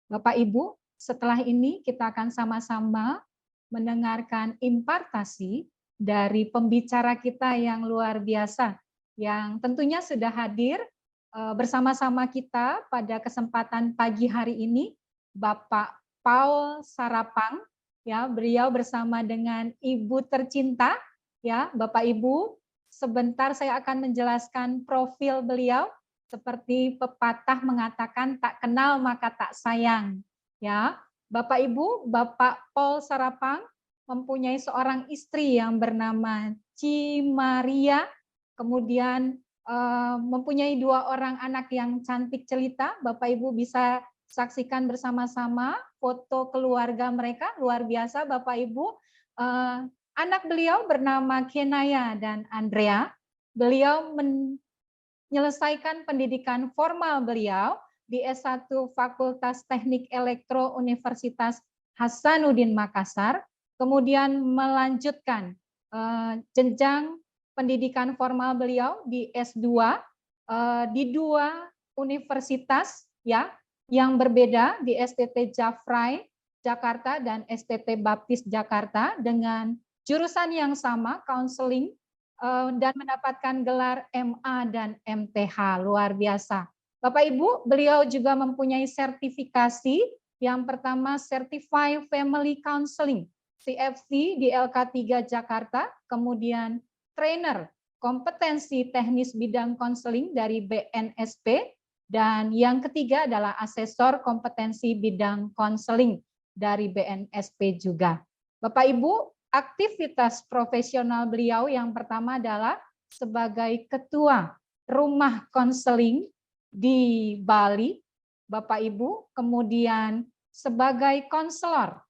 Bapak Ibu, setelah ini kita akan sama-sama mendengarkan impartasi dari pembicara kita yang luar biasa, yang tentunya sudah hadir bersama-sama kita pada kesempatan pagi hari ini, Bapak Paul Sarapang, ya, beliau bersama dengan Ibu tercinta, ya, Bapak Ibu. Sebentar saya akan menjelaskan profil beliau. Seperti pepatah mengatakan, tak kenal maka tak sayang. Ya, Bapak Ibu, Bapak Paul Sarapang mempunyai seorang istri yang bernama Ci Maria, kemudian mempunyai 2 orang anak yang cantik celita. Bapak Ibu bisa saksikan bersama-sama foto keluarga mereka, luar biasa Bapak Ibu. Anak beliau bernama Kenaya dan Andrea. Beliau menyelesaikan pendidikan formal beliau di S1 Fakultas Teknik Elektro Universitas Hasanuddin Makassar, kemudian melanjutkan jenjang pendidikan formal beliau di S2 di 2 universitas, ya, yang berbeda, di STT Jafrai Jakarta dan STT Baptis Jakarta, dengan jurusan yang sama, counseling, dan mendapatkan gelar MA dan MTH, luar biasa. Bapak Ibu, beliau juga mempunyai sertifikasi, yang pertama Certified Family Counseling, CFC di LK3 Jakarta, kemudian trainer kompetensi teknis bidang konseling dari BNSP, dan yang ketiga adalah asesor kompetensi bidang konseling dari BNSP juga. Bapak Ibu, aktivitas profesional beliau yang pertama adalah sebagai ketua rumah konseling di Bali, Bapak Ibu, kemudian sebagai konselor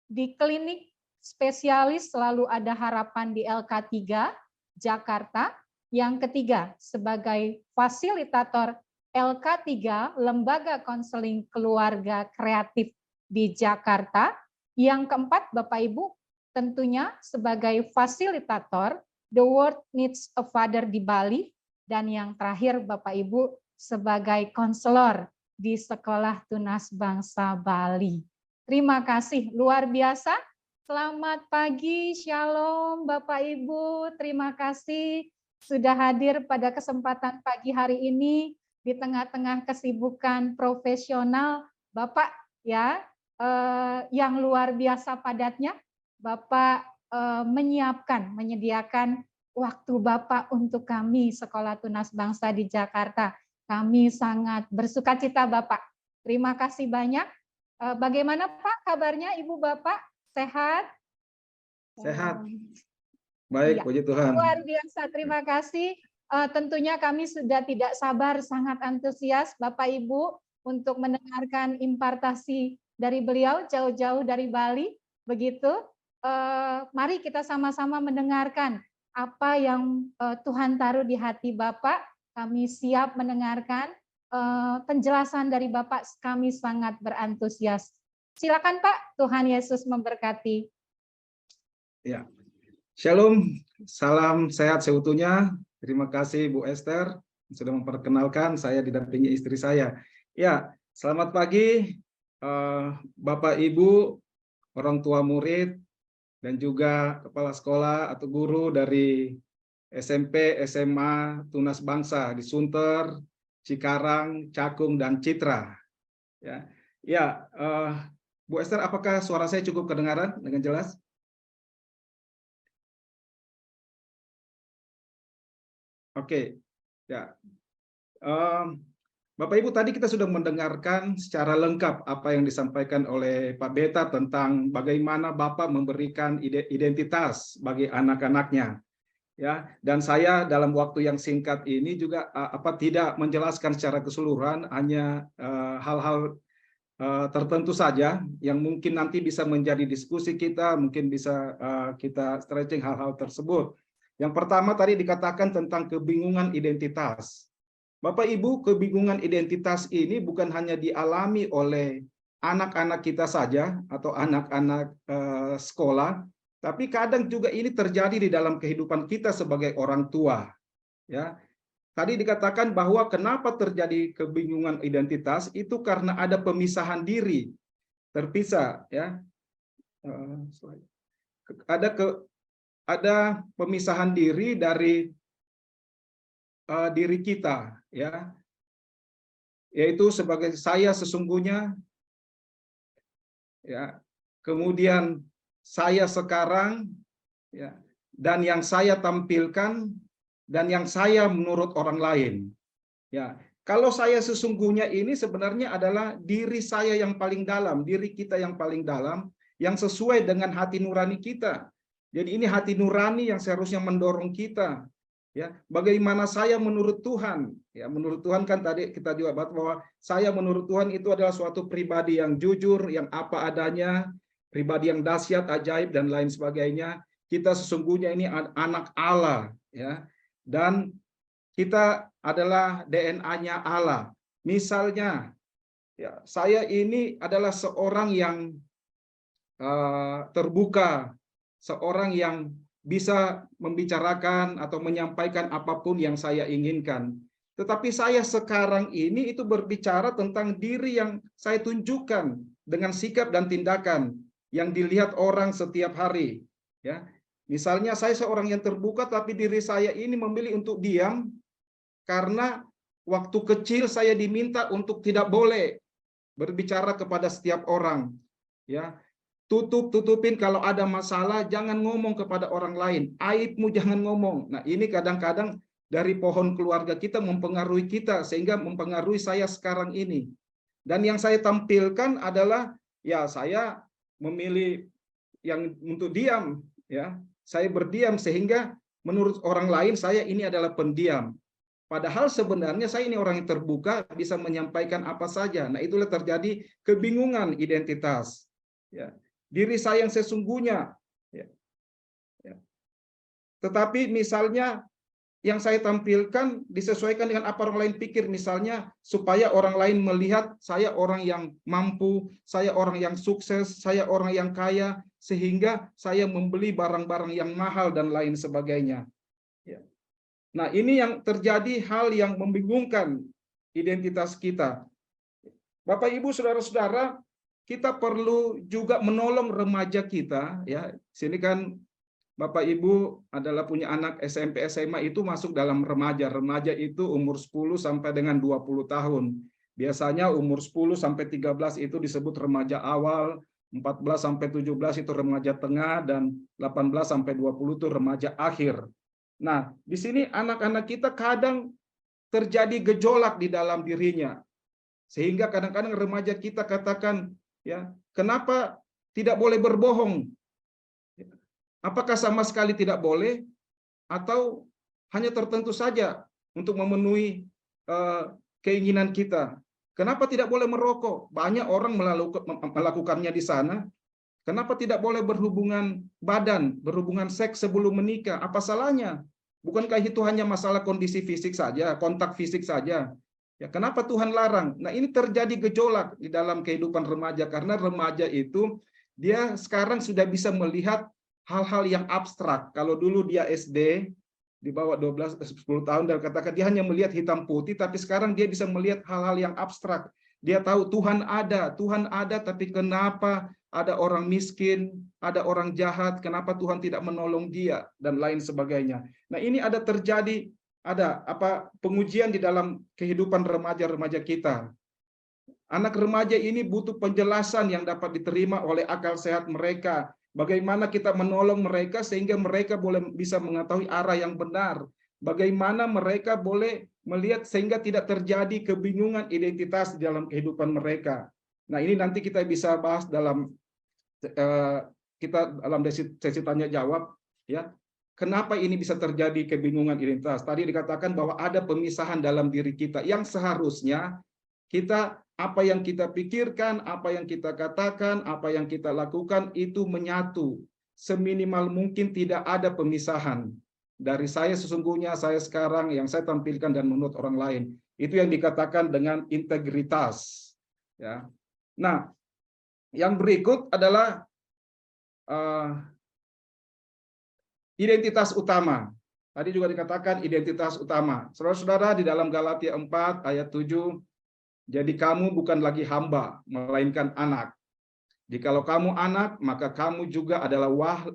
di klinik spesialis Selalu Ada Harapan di LK3 Jakarta, yang ketiga sebagai fasilitator LK3 Lembaga Konseling Keluarga Kreatif di Jakarta, yang keempat Bapak Ibu tentunya sebagai fasilitator The World Needs a Father di Bali, dan yang terakhir Bapak Ibu sebagai konselor di Sekolah Tunas Bangsa Bali. Terima kasih, luar biasa. Selamat pagi, Shalom Bapak Ibu, terima kasih sudah hadir pada kesempatan pagi hari ini di tengah-tengah kesibukan profesional Bapak, ya, yang luar biasa padatnya. Bapak menyediakan waktu Bapak untuk kami Sekolah Tunas Bangsa di Jakarta. Kami sangat bersukacita Bapak. Terima kasih banyak. Bagaimana Pak kabarnya Ibu Bapak? Sehat? Sehat. Baik, ya. puji Tuhan. Luar biasa, terima kasih. Tentunya kami sudah tidak sabar, sangat antusias Bapak Ibu untuk mendengarkan impartasi dari beliau jauh-jauh dari Bali. Begitu. Mari kita sama-sama mendengarkan apa yang Tuhan taruh di hati Bapak. Kami siap mendengarkan penjelasan dari Bapak. Kami sangat berantusias. Silakan Pak, Tuhan Yesus memberkati. Ya, Shalom, salam sehat seutuhnya. Terima kasih Bu Esther sudah memperkenalkan saya didampingi istri saya. Ya, selamat pagi Bapak Ibu, orang tua murid, dan juga kepala sekolah atau guru dari SMP, SMA, Tunas Bangsa di Sunter, Cikarang, Cakung, dan Citra. Ya, Bu Esther, apakah suara saya cukup kedengaran dengan jelas? Oke, ya. Bapak Ibu, tadi kita sudah mendengarkan secara lengkap apa yang disampaikan oleh Pak Beta tentang bagaimana Bapak memberikan identitas bagi anak-anaknya. Ya, dan saya dalam waktu yang singkat ini juga tidak menjelaskan secara keseluruhan, hanya hal-hal tertentu saja yang mungkin nanti bisa menjadi diskusi kita, mungkin bisa kita stretching hal-hal tersebut. Yang pertama tadi dikatakan tentang kebingungan identitas. Bapak Ibu, kebingungan identitas ini bukan hanya dialami oleh anak-anak kita saja atau anak-anak sekolah, tapi kadang juga ini terjadi di dalam kehidupan kita sebagai orang tua. Ya, tadi dikatakan bahwa kenapa terjadi kebingungan identitas itu karena ada pemisahan diri, terpisah ya. Ada pemisahan diri dari diri kita ya, yaitu sebagai saya sesungguhnya ya, kemudian saya sekarang ya, dan yang saya tampilkan dan yang saya menurut orang lain ya. Kalau saya sesungguhnya ini sebenarnya adalah diri saya yang paling dalam, diri kita yang paling dalam, yang sesuai dengan hati nurani kita. Jadi ini hati nurani yang seharusnya mendorong kita ya, bagaimana saya menurut Tuhan ya. Menurut Tuhan kan tadi kita juga bahas bahwa saya menurut Tuhan itu adalah suatu pribadi yang jujur, yang apa adanya, pribadi yang dahsyat, ajaib dan lain sebagainya. Kita sesungguhnya ini anak Allah ya, dan kita adalah DNA-nya Allah. Misalnya ya, saya ini adalah seorang yang terbuka, seorang yang bisa membicarakan atau menyampaikan apapun yang saya inginkan. Tetapi saya sekarang ini itu berbicara tentang diri yang saya tunjukkan dengan sikap dan tindakan yang dilihat orang setiap hari. Ya, misalnya saya seorang yang terbuka, tapi diri saya ini memilih untuk diam karena waktu kecil saya diminta untuk tidak boleh berbicara kepada setiap orang. Ya, tutupin kalau ada masalah, jangan ngomong kepada orang lain, aibmu jangan ngomong. Nah ini kadang-kadang dari pohon keluarga kita mempengaruhi kita sehingga mempengaruhi saya sekarang ini. Dan yang saya tampilkan adalah ya saya memilih yang untuk diam ya. Saya berdiam sehingga menurut orang lain saya ini adalah pendiam. Padahal sebenarnya saya ini orang yang terbuka, bisa menyampaikan apa saja. Nah itulah terjadi kebingungan identitas. Ya. Diri saya yang sesungguhnya. Ya. Ya. Tetapi misalnya yang saya tampilkan disesuaikan dengan apa orang lain pikir, misalnya supaya orang lain melihat saya orang yang mampu, saya orang yang sukses, saya orang yang kaya, sehingga saya membeli barang-barang yang mahal dan lain sebagainya. Ya. Nah ini yang terjadi, hal yang membingungkan identitas kita. Bapak Ibu saudara-saudara, kita perlu juga menolong remaja kita ya. Sini kan Bapak Ibu adalah punya anak SMP SMA itu masuk dalam remaja. Remaja itu umur 10 sampai dengan 20 tahun. Biasanya umur 10 sampai 13 itu disebut remaja awal, 14 sampai 17 itu remaja tengah, dan 18 sampai 20 itu remaja akhir. Nah, di sini anak-anak kita kadang terjadi gejolak di dalam dirinya. Sehingga kadang-kadang remaja kita katakan, ya, kenapa tidak boleh berbohong? Apakah sama sekali tidak boleh atau hanya tertentu saja untuk memenuhi keinginan kita? Kenapa tidak boleh merokok? Banyak orang melakukannya di sana. Kenapa tidak boleh berhubungan badan, berhubungan seks sebelum menikah? Apa salahnya? Bukankah itu hanya masalah kondisi fisik saja, kontak fisik saja? Ya, kenapa Tuhan larang? Nah, ini terjadi gejolak di dalam kehidupan remaja karena remaja itu dia sekarang sudah bisa melihat hal-hal yang abstrak. Kalau dulu dia SD di bawah 10 tahun dan katakan dia hanya melihat hitam putih, tapi sekarang dia bisa melihat hal-hal yang abstrak. Dia tahu Tuhan ada, tapi kenapa ada orang miskin, ada orang jahat, kenapa Tuhan tidak menolong dia dan lain sebagainya. Nah, ini ada terjadi pengujian di dalam kehidupan remaja-remaja kita. Anak remaja ini butuh penjelasan yang dapat diterima oleh akal sehat mereka. Bagaimana kita menolong mereka sehingga mereka bisa mengetahui arah yang benar. Bagaimana mereka boleh melihat sehingga tidak terjadi kebingungan identitas di dalam kehidupan mereka. Nah, ini nanti kita bisa bahas dalam sesi tanya jawab ya. Kenapa ini bisa terjadi kebingungan identitas? Tadi dikatakan bahwa ada pemisahan dalam diri kita yang seharusnya kita, apa yang kita pikirkan, apa yang kita katakan, apa yang kita lakukan itu menyatu. Seminimal mungkin tidak ada pemisahan dari saya sesungguhnya, saya sekarang, yang saya tampilkan dan menurut orang lain. Itu yang dikatakan dengan integritas. Ya. Nah, yang berikut adalah identitas utama. Tadi juga dikatakan identitas utama. Saudara-saudara, di dalam Galatia 4 ayat 7, jadi kamu bukan lagi hamba, melainkan anak. Jikalau kamu anak, maka kamu juga adalah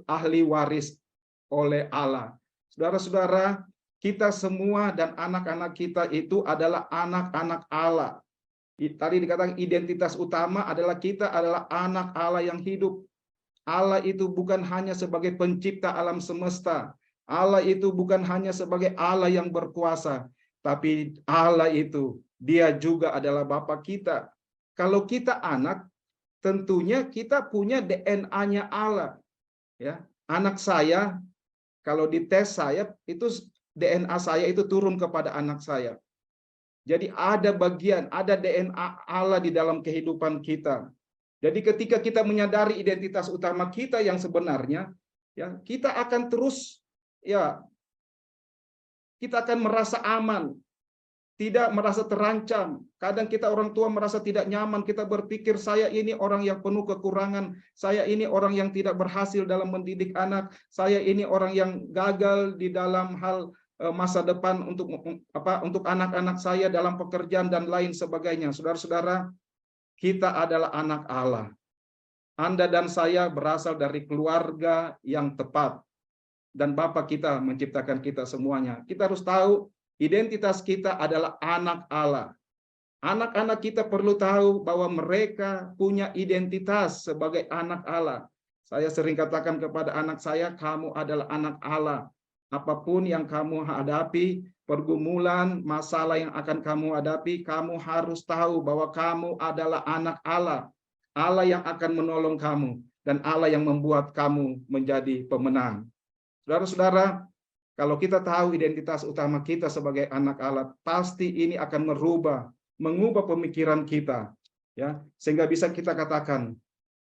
ahli waris oleh Allah. Saudara-saudara, kita semua dan anak-anak kita itu adalah anak-anak Allah. Tadi dikatakan identitas utama adalah kita adalah anak Allah yang hidup. Allah itu bukan hanya sebagai pencipta alam semesta. Allah itu bukan hanya sebagai Allah yang berkuasa. Tapi Allah itu, dia juga adalah Bapa kita. Kalau kita anak, tentunya kita punya DNA-nya Allah. Ya, anak saya, kalau dites saya, itu DNA saya itu turun kepada anak saya. Jadi ada bagian, ada DNA Allah di dalam kehidupan kita. Jadi ketika kita menyadari identitas utama kita yang sebenarnya, ya kita akan terus, ya kita akan merasa aman, tidak merasa terancam. Kadang kita orang tua merasa tidak nyaman, kita berpikir saya ini orang yang penuh kekurangan, saya ini orang yang tidak berhasil dalam mendidik anak, saya ini orang yang gagal di dalam hal masa depan untuk anak-anak saya dalam pekerjaan dan lain sebagainya. Saudara-saudara, kita adalah anak Allah. Anda dan saya berasal dari keluarga yang tepat. Dan Bapa kita menciptakan kita semuanya. Kita harus tahu identitas kita adalah anak Allah. Anak-anak kita perlu tahu bahwa mereka punya identitas sebagai anak Allah. Saya sering katakan kepada anak saya, kamu adalah anak Allah. Apapun yang kamu hadapi, pergumulan, masalah yang akan kamu hadapi, kamu harus tahu bahwa kamu adalah anak Allah. Allah yang akan menolong kamu, dan Allah yang membuat kamu menjadi pemenang. Saudara-saudara, kalau kita tahu identitas utama kita sebagai anak Allah, pasti ini akan mengubah pemikiran kita, ya, sehingga bisa kita katakan,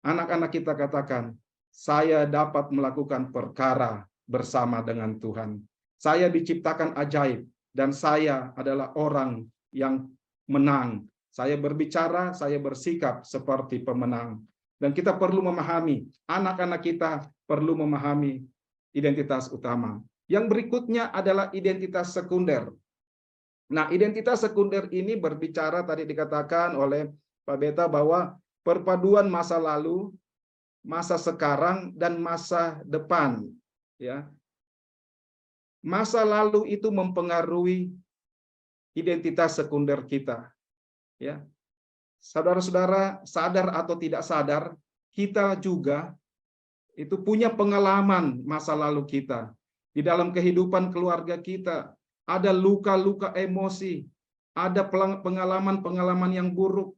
anak-anak kita katakan, saya dapat melakukan perkara bersama dengan Tuhan. Saya diciptakan ajaib dan saya adalah orang yang menang. Saya berbicara, saya bersikap seperti pemenang. Dan kita perlu memahami, anak-anak kita perlu memahami identitas utama. Yang berikutnya adalah identitas sekunder. Nah, identitas sekunder ini berbicara, tadi dikatakan oleh Pak Beta, bahwa perpaduan masa lalu, masa sekarang, dan masa depan. Ya, masa lalu itu mempengaruhi identitas sekunder kita. Ya, saudara-saudara, sadar atau tidak sadar, kita juga itu punya pengalaman masa lalu kita. Di dalam kehidupan keluarga kita, ada luka-luka emosi, ada pengalaman-pengalaman yang buruk,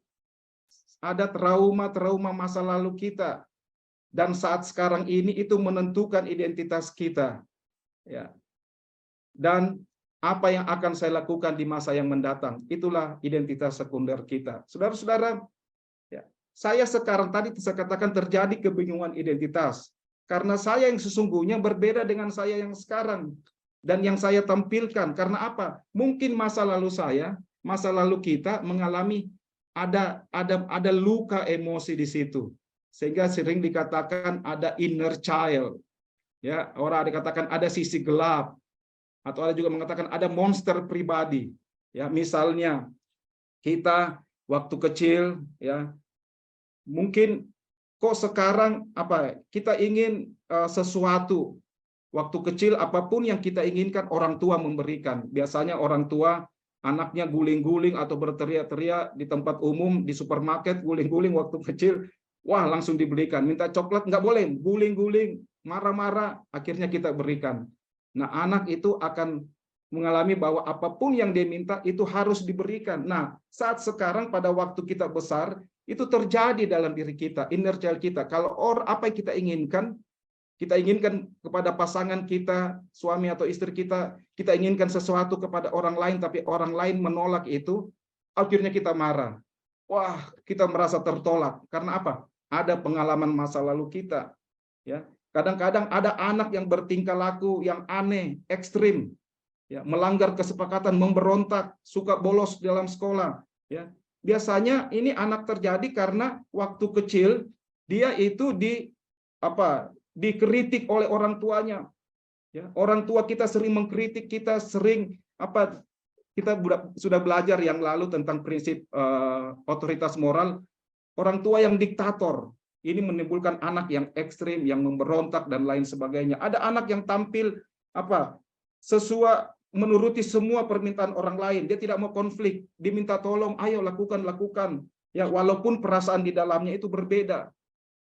ada trauma-trauma masa lalu kita. Dan saat sekarang ini itu menentukan identitas kita. Ya. Dan apa yang akan saya lakukan di masa yang mendatang, itulah identitas sekunder kita. Saudara-saudara, ya, saya sekarang tadi saya katakan terjadi kebingungan identitas. Karena saya yang sesungguhnya berbeda dengan saya yang sekarang. Dan yang saya tampilkan, karena apa? Mungkin masa lalu saya, masa lalu kita mengalami ada luka emosi di situ. Sehingga sering dikatakan ada inner child. Ya, orang dikatakan ada sisi gelap. Atau ada juga mengatakan ada monster pribadi. Ya, misalnya kita waktu kecil, ya, mungkin kok sekarang kita ingin sesuatu. Waktu kecil apapun yang kita inginkan orang tua memberikan. Biasanya orang tua anaknya guling-guling atau berteriak-teriak di tempat umum, di supermarket, guling-guling waktu kecil, wah langsung dibelikan. Minta coklat nggak boleh, guling-guling, marah-marah, akhirnya kita berikan. Nah, anak itu akan mengalami bahwa apapun yang dia minta itu harus diberikan. Nah, saat sekarang pada waktu kita besar, itu terjadi dalam diri kita, inner child kita. Kalau apa yang kita inginkan kepada pasangan kita, suami atau istri kita inginkan sesuatu kepada orang lain, tapi orang lain menolak itu, akhirnya kita marah. Wah, kita merasa tertolak. Karena apa? Ada pengalaman masa lalu kita. Ya, kadang-kadang ada anak yang bertingkah laku yang aneh, ekstrim, ya, melanggar kesepakatan, memberontak, suka bolos dalam sekolah. Ya, biasanya ini anak terjadi karena waktu kecil dia itu dikritik oleh orang tuanya. Ya, orang tua kita sering mengkritik, kita sering kita sudah belajar yang lalu tentang prinsip otoritas moral. Orang tua yang diktator ini menimbulkan anak yang ekstrim, yang memberontak dan lain sebagainya. Ada anak yang tampil sesuai menuruti semua permintaan orang lain. Dia tidak mau konflik, diminta tolong, ayo lakukan. Ya, walaupun perasaan di dalamnya itu berbeda.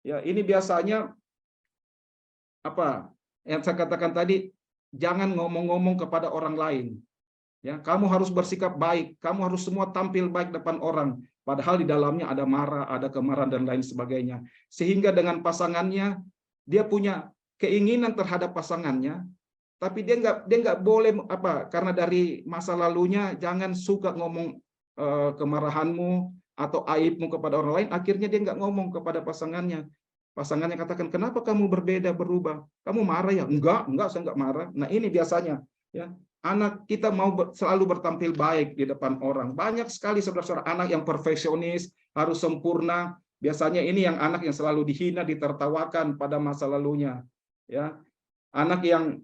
Ya, ini biasanya yang saya katakan tadi, jangan ngomong-ngomong kepada orang lain. Ya, kamu harus bersikap baik, kamu harus semua tampil baik depan orang, padahal di dalamnya ada marah, ada kemarahan dan lain sebagainya. Sehingga dengan pasangannya dia punya keinginan terhadap pasangannya, tapi dia nggak boleh karena dari masa lalunya jangan suka ngomong kemarahanmu atau aibmu kepada orang lain, akhirnya dia nggak ngomong kepada pasangannya. Pasangannya katakan, kenapa kamu berbeda, berubah? Kamu marah ya? Enggak, saya enggak marah. Nah ini biasanya, ya, anak kita mau selalu bertampil baik di depan orang. Banyak sekali saudara-saudara anak yang perfeksionis, harus sempurna. Biasanya ini yang anak yang selalu dihina, ditertawakan pada masa lalunya. Ya, anak yang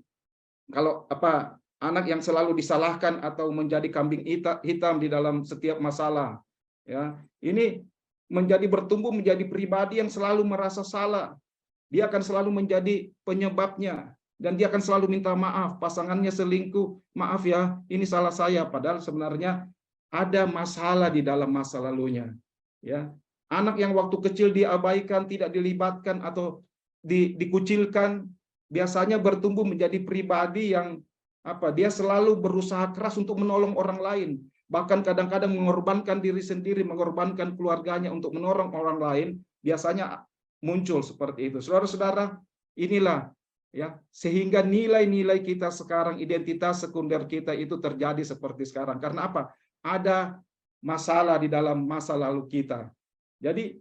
anak yang selalu disalahkan atau menjadi kambing hitam di dalam setiap masalah. Ya, ini bertumbuh menjadi pribadi yang selalu merasa salah. Dia akan selalu menjadi penyebabnya dan dia akan selalu minta maaf. Pasangannya selingkuh, maaf ya, ini salah saya, padahal sebenarnya ada masalah di dalam masa lalunya. Ya, anak yang waktu kecil diabaikan, tidak dilibatkan atau dikucilkan, biasanya bertumbuh menjadi pribadi yang dia selalu berusaha keras untuk menolong orang lain. Bahkan kadang-kadang mengorbankan diri sendiri, mengorbankan keluarganya untuk menolong orang lain, biasanya muncul seperti itu. Saudara-saudara, inilah ya sehingga nilai-nilai kita sekarang, identitas sekunder kita itu terjadi seperti sekarang. Karena apa? Ada masalah di dalam masa lalu kita. Jadi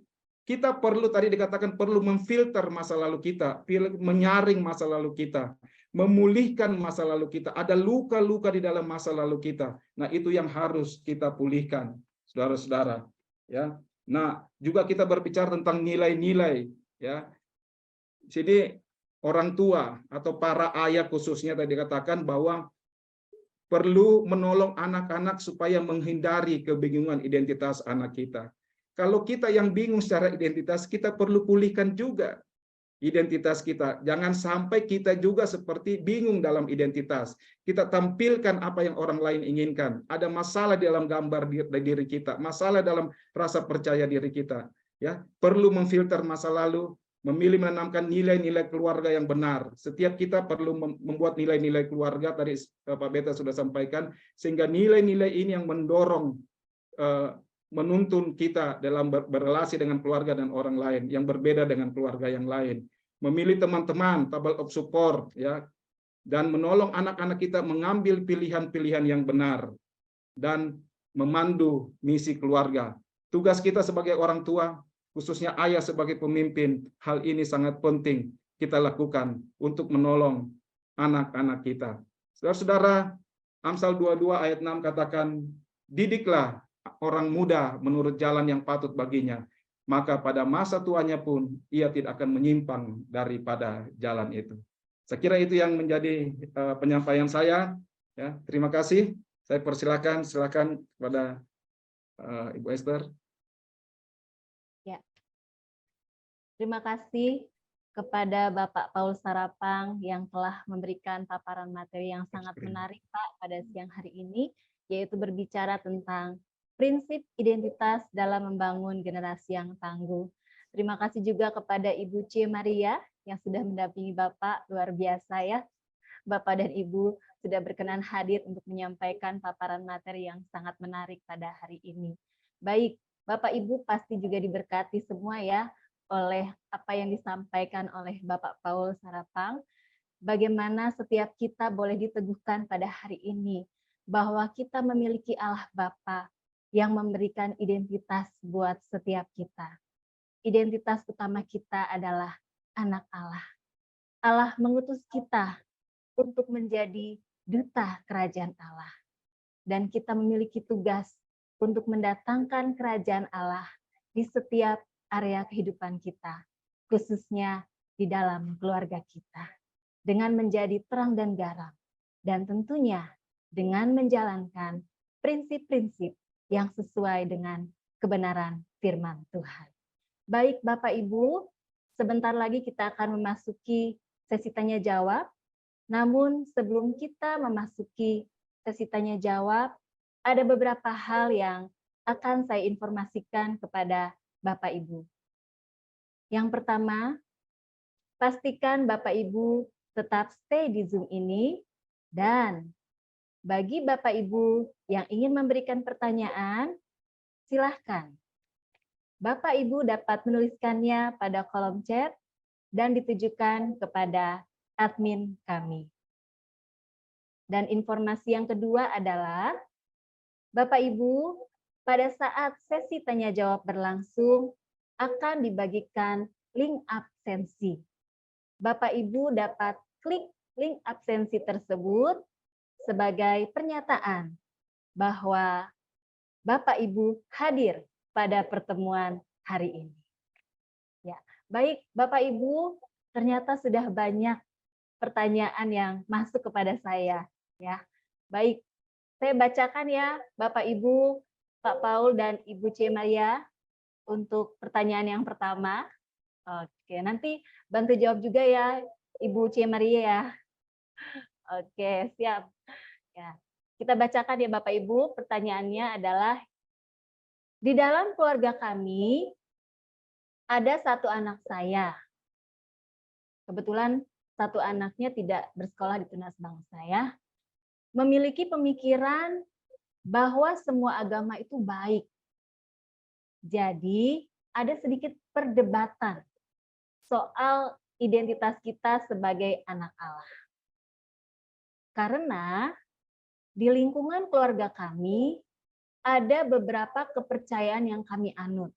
kita perlu, tadi dikatakan perlu memfilter masa lalu kita, menyaring masa lalu kita, memulihkan masa lalu kita. Ada luka-luka di dalam masa lalu kita. Nah, itu yang harus kita pulihkan, saudara-saudara. Ya. Nah, juga kita berbicara tentang nilai-nilai. Ya. Jadi orang tua atau para ayah khususnya tadi dikatakan bahwa perlu menolong anak-anak supaya menghindari kebingungan identitas anak kita. Kalau kita yang bingung secara identitas, kita perlu pulihkan juga identitas kita. Jangan sampai kita juga seperti bingung dalam identitas. Kita tampilkan apa yang orang lain inginkan. Ada masalah dalam gambar diri kita, masalah dalam rasa percaya diri kita. Ya, perlu memfilter masa lalu, memilih menanamkan nilai-nilai keluarga yang benar. Setiap kita perlu membuat nilai-nilai keluarga, tadi Pak Beta sudah sampaikan, sehingga nilai-nilai ini yang mendorong menuntun kita dalam berrelasi dengan keluarga dan orang lain yang berbeda dengan keluarga yang lain. Memilih teman-teman, table of support, ya, dan menolong anak-anak kita mengambil pilihan-pilihan yang benar dan memandu misi keluarga. Tugas kita sebagai orang tua, khususnya ayah sebagai pemimpin, hal ini sangat penting kita lakukan untuk menolong anak-anak kita. Saudara-saudara, Amsal 22 ayat 6 katakan, didiklah orang muda menurut jalan yang patut baginya, maka pada masa tuanya pun ia tidak akan menyimpang daripada jalan itu. Saya kira itu yang menjadi penyampaian saya. Ya, terima kasih. Saya silakan kepada Ibu Esther. Ya. Terima kasih kepada Bapak Paul Sarapang yang telah memberikan paparan materi yang sangat menarik, Pak, pada siang hari ini, yaitu berbicara tentang prinsip identitas dalam membangun generasi yang tangguh. Terima kasih juga kepada Ibu C. Maria yang sudah mendampingi Bapak, luar biasa ya. Bapak dan Ibu sudah berkenan hadir untuk menyampaikan paparan materi yang sangat menarik pada hari ini. Baik, Bapak Ibu pasti juga diberkati semua ya oleh apa yang disampaikan oleh Bapak Paul Sarapang. Bagaimana setiap kita boleh diteguhkan pada hari ini bahwa kita memiliki Allah Bapa yang memberikan identitas buat setiap kita. Identitas utama kita adalah anak Allah. Allah mengutus kita untuk menjadi duta kerajaan Allah. Dan kita memiliki tugas untuk mendatangkan kerajaan Allah di setiap area kehidupan kita, khususnya di dalam keluarga kita. dengan menjadi terang dan garam, dan tentunya dengan menjalankan prinsip-prinsip yang sesuai dengan kebenaran firman Tuhan. Baik Bapak Ibu, sebentar lagi kita akan memasuki sesi tanya jawab. Namun sebelum kita memasuki sesi tanya jawab, ada beberapa hal yang akan saya informasikan kepada Bapak Ibu. Yang pertama, pastikan Bapak Ibu tetap stay di Zoom ini, dan bagi Bapak Ibu yang ingin memberikan pertanyaan, silahkan. Bapak Ibu dapat menuliskannya pada kolom chat dan ditujukan kepada admin kami. Dan informasi yang kedua adalah, Bapak Ibu, pada saat sesi tanya jawab berlangsung, akan dibagikan link absensi. Bapak Ibu dapat klik link absensi tersebut sebagai pernyataan bahwa Bapak Ibu hadir pada pertemuan hari ini. Ya, baik Bapak Ibu, ternyata sudah banyak pertanyaan yang masuk kepada saya, ya. Baik, saya bacakan ya Bapak Ibu, Pak Paul dan Ibu C. Maria untuk pertanyaan yang pertama. Oke, nanti bantu jawab juga ya Ibu C. Maria ya. Oke, siap. Ya, kita bacakan ya Bapak Ibu, pertanyaannya adalah, di dalam keluarga kami ada satu anak saya. Kebetulan satu anaknya tidak bersekolah di Tunas Bangsa ya. Memiliki pemikiran bahwa semua agama itu baik. Jadi ada sedikit perdebatan soal identitas kita sebagai anak Allah. Karena di lingkungan keluarga kami ada beberapa kepercayaan yang kami anut.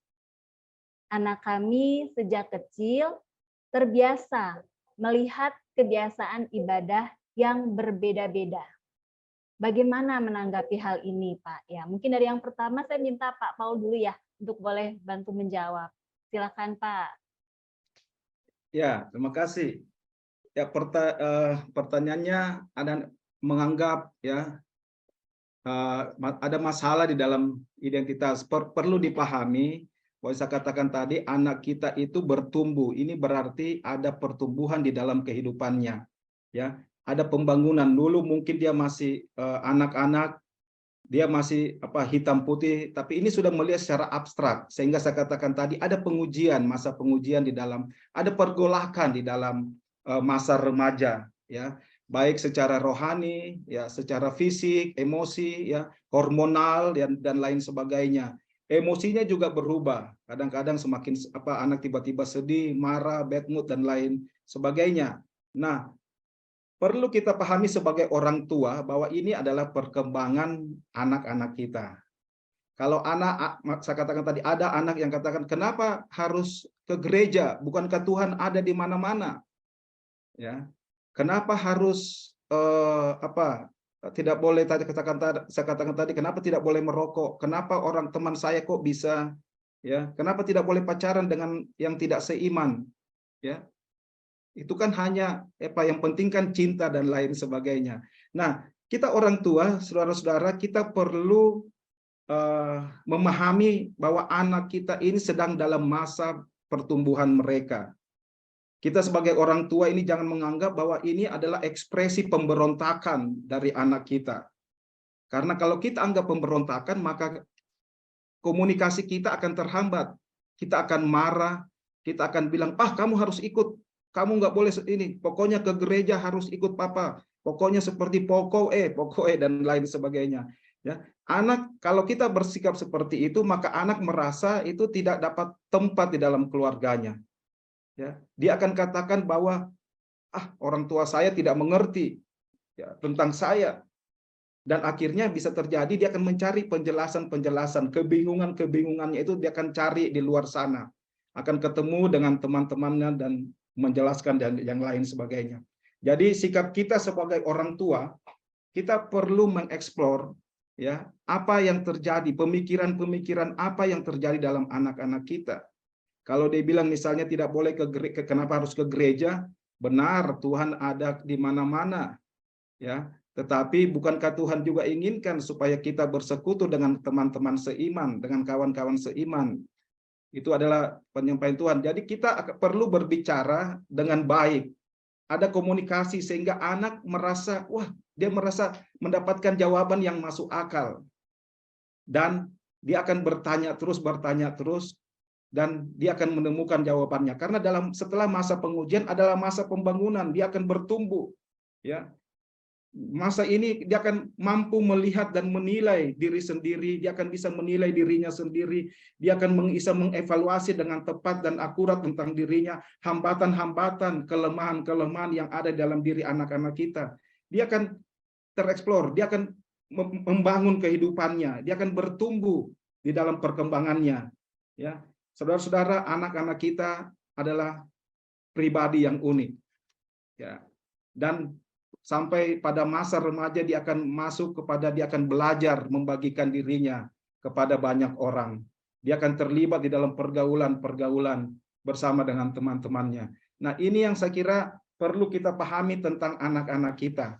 Anak kami sejak kecil terbiasa melihat kebiasaan ibadah yang berbeda-beda. Bagaimana menanggapi hal ini, Pak? Ya, mungkin dari yang pertama saya minta Pak Paul dulu ya, untuk boleh bantu menjawab. Silakan, Pak. Ya, terima kasih. Ya, pertanyaannya ada menganggap ya ada masalah di dalam identitas. Perlu dipahami bahwa saya katakan tadi, anak kita itu bertumbuh. Ini berarti ada pertumbuhan di dalam kehidupannya. Ya, ada pembangunan. Dulu mungkin dia masih anak-anak, dia masih hitam putih, tapi ini sudah melihat secara abstrak. Sehingga saya katakan tadi ada pengujian, masa pengujian di dalam, ada pergolakan di dalam masa remaja. Ya, baik secara rohani, ya, secara fisik, emosi, ya, hormonal dan lain sebagainya. Emosinya juga berubah. Kadang-kadang semakin anak tiba-tiba sedih, marah, bad mood dan lain sebagainya. Nah, perlu kita pahami sebagai orang tua bahwa ini adalah perkembangan anak-anak kita. Kalau anak, saya katakan tadi, ada anak yang katakan, kenapa harus ke gereja? Bukankah Tuhan ada di mana-mana? Ya, kenapa harus tidak boleh, saya katakan tadi, kenapa tidak boleh merokok? Kenapa orang teman saya kok bisa, ya? Kenapa tidak boleh pacaran dengan yang tidak seiman? Ya, itu kan hanya yang penting kan cinta dan lain sebagainya. Nah, kita orang tua, saudara-saudara, kita perlu memahami bahwa anak kita ini sedang dalam masa pertumbuhan mereka. Kita sebagai orang tua ini jangan menganggap bahwa ini adalah ekspresi pemberontakan dari anak kita. Karena kalau kita anggap pemberontakan, maka komunikasi kita akan terhambat. Kita akan marah, kita akan bilang, kamu harus ikut, kamu nggak boleh ini, pokoknya ke gereja harus ikut papa, pokoknya seperti pokoknya dan lain sebagainya. Ya, anak, kalau kita bersikap seperti itu, maka anak merasa itu tidak dapat tempat di dalam keluarganya. Ya, dia akan katakan bahwa orang tua saya tidak mengerti ya, tentang saya, dan akhirnya bisa terjadi dia akan mencari penjelasan, kebingungannya itu dia akan cari di luar sana, akan ketemu dengan teman-temannya dan menjelaskan dan yang lain sebagainya. Jadi sikap kita sebagai orang tua, kita perlu mengeksplor ya apa yang terjadi, pemikiran apa yang terjadi dalam anak-anak kita. Kalau dia bilang misalnya tidak boleh kenapa harus ke gereja? Benar, Tuhan ada di mana-mana, ya. Tetapi bukankah Tuhan juga inginkan supaya kita bersekutu dengan teman-teman seiman, dengan kawan-kawan seiman? Itu adalah penyampaian Tuhan. Jadi kita perlu berbicara dengan baik. Ada komunikasi sehingga anak merasa, wah, dia merasa mendapatkan jawaban yang masuk akal. Dan dia akan bertanya terus, dan dia akan menemukan jawabannya. Karena setelah masa pengujian adalah masa pembangunan, dia akan bertumbuh. Ya, masa ini dia akan mampu melihat dan menilai diri sendiri, dia akan bisa menilai dirinya sendiri, dia akan bisa mengevaluasi dengan tepat dan akurat tentang dirinya, hambatan-hambatan, kelemahan-kelemahan yang ada dalam diri anak-anak kita. Dia akan tereksplor, dia akan membangun kehidupannya, dia akan bertumbuh di dalam perkembangannya. Ya, saudara-saudara, anak-anak kita adalah pribadi yang unik. Ya, dan sampai pada masa remaja dia akan dia akan belajar membagikan dirinya kepada banyak orang. Dia akan terlibat di dalam pergaulan-pergaulan bersama dengan teman-temannya. Nah, ini yang saya kira perlu kita pahami tentang anak-anak kita.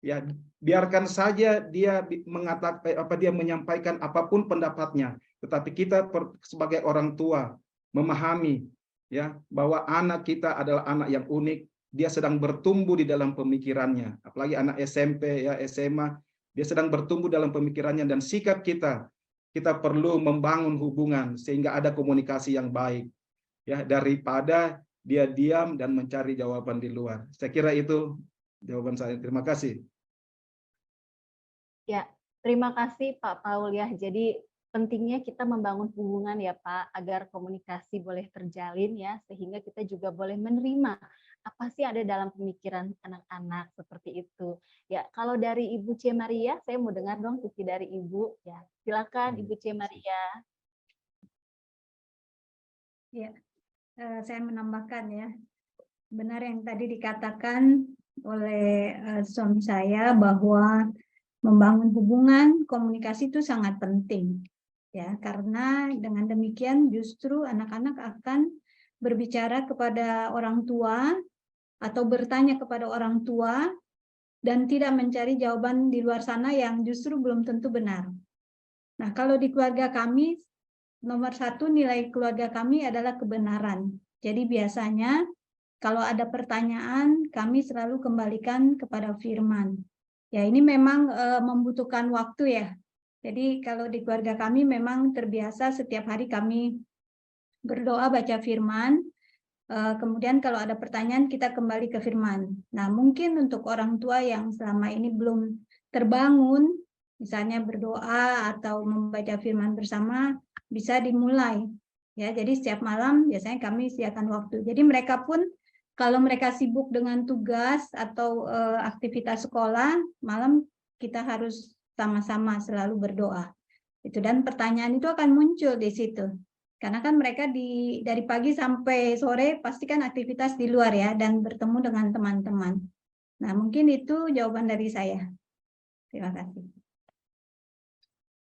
Ya, biarkan saja dia dia menyampaikan apapun pendapatnya, tetapi kita sebagai orang tua memahami, ya, bahwa anak kita adalah anak yang unik. Dia sedang bertumbuh di dalam pemikirannya, apalagi anak SMP, ya, SMA, dia sedang bertumbuh dalam pemikirannya, dan sikap kita perlu membangun hubungan sehingga ada komunikasi yang baik, ya, daripada dia diam dan mencari jawaban di luar. Saya kira itu jawaban saya. Terima kasih. Ya, terima kasih Pak Paul ya. Jadi pentingnya kita membangun hubungan ya Pak, agar komunikasi boleh terjalin ya, sehingga kita juga boleh menerima apa sih ada dalam pemikiran anak-anak seperti itu. Ya, kalau dari Ibu C. Maria, saya mau dengar dong sisi dari Ibu. Ya, silakan Ibu C. Maria. Ya, saya menambahkan ya, benar yang tadi dikatakan oleh suami saya bahwa membangun hubungan komunikasi itu sangat penting. Ya, karena dengan demikian justru anak-anak akan berbicara kepada orang tua atau bertanya kepada orang tua dan tidak mencari jawaban di luar sana yang justru belum tentu benar. Nah, kalau di keluarga kami, nomor satu nilai keluarga kami adalah kebenaran. Jadi biasanya kalau ada pertanyaan, kami selalu kembalikan kepada firman. Ya, ini memang membutuhkan waktu ya. Jadi kalau di keluarga kami memang terbiasa setiap hari kami berdoa baca firman, kemudian kalau ada pertanyaan kita kembali ke firman. Nah, mungkin untuk orang tua yang selama ini belum terbangun, misalnya berdoa atau membaca firman bersama, bisa dimulai. Ya, jadi setiap malam biasanya kami sediakan waktu. Jadi mereka pun kalau mereka sibuk dengan tugas atau aktivitas sekolah, malam kita harus sama-sama selalu berdoa. Itu, dan pertanyaan itu akan muncul di situ. Karena kan mereka dari pagi sampai sore pasti kan aktivitas di luar ya, dan bertemu dengan teman-teman. Nah, mungkin itu jawaban dari saya. Terima kasih.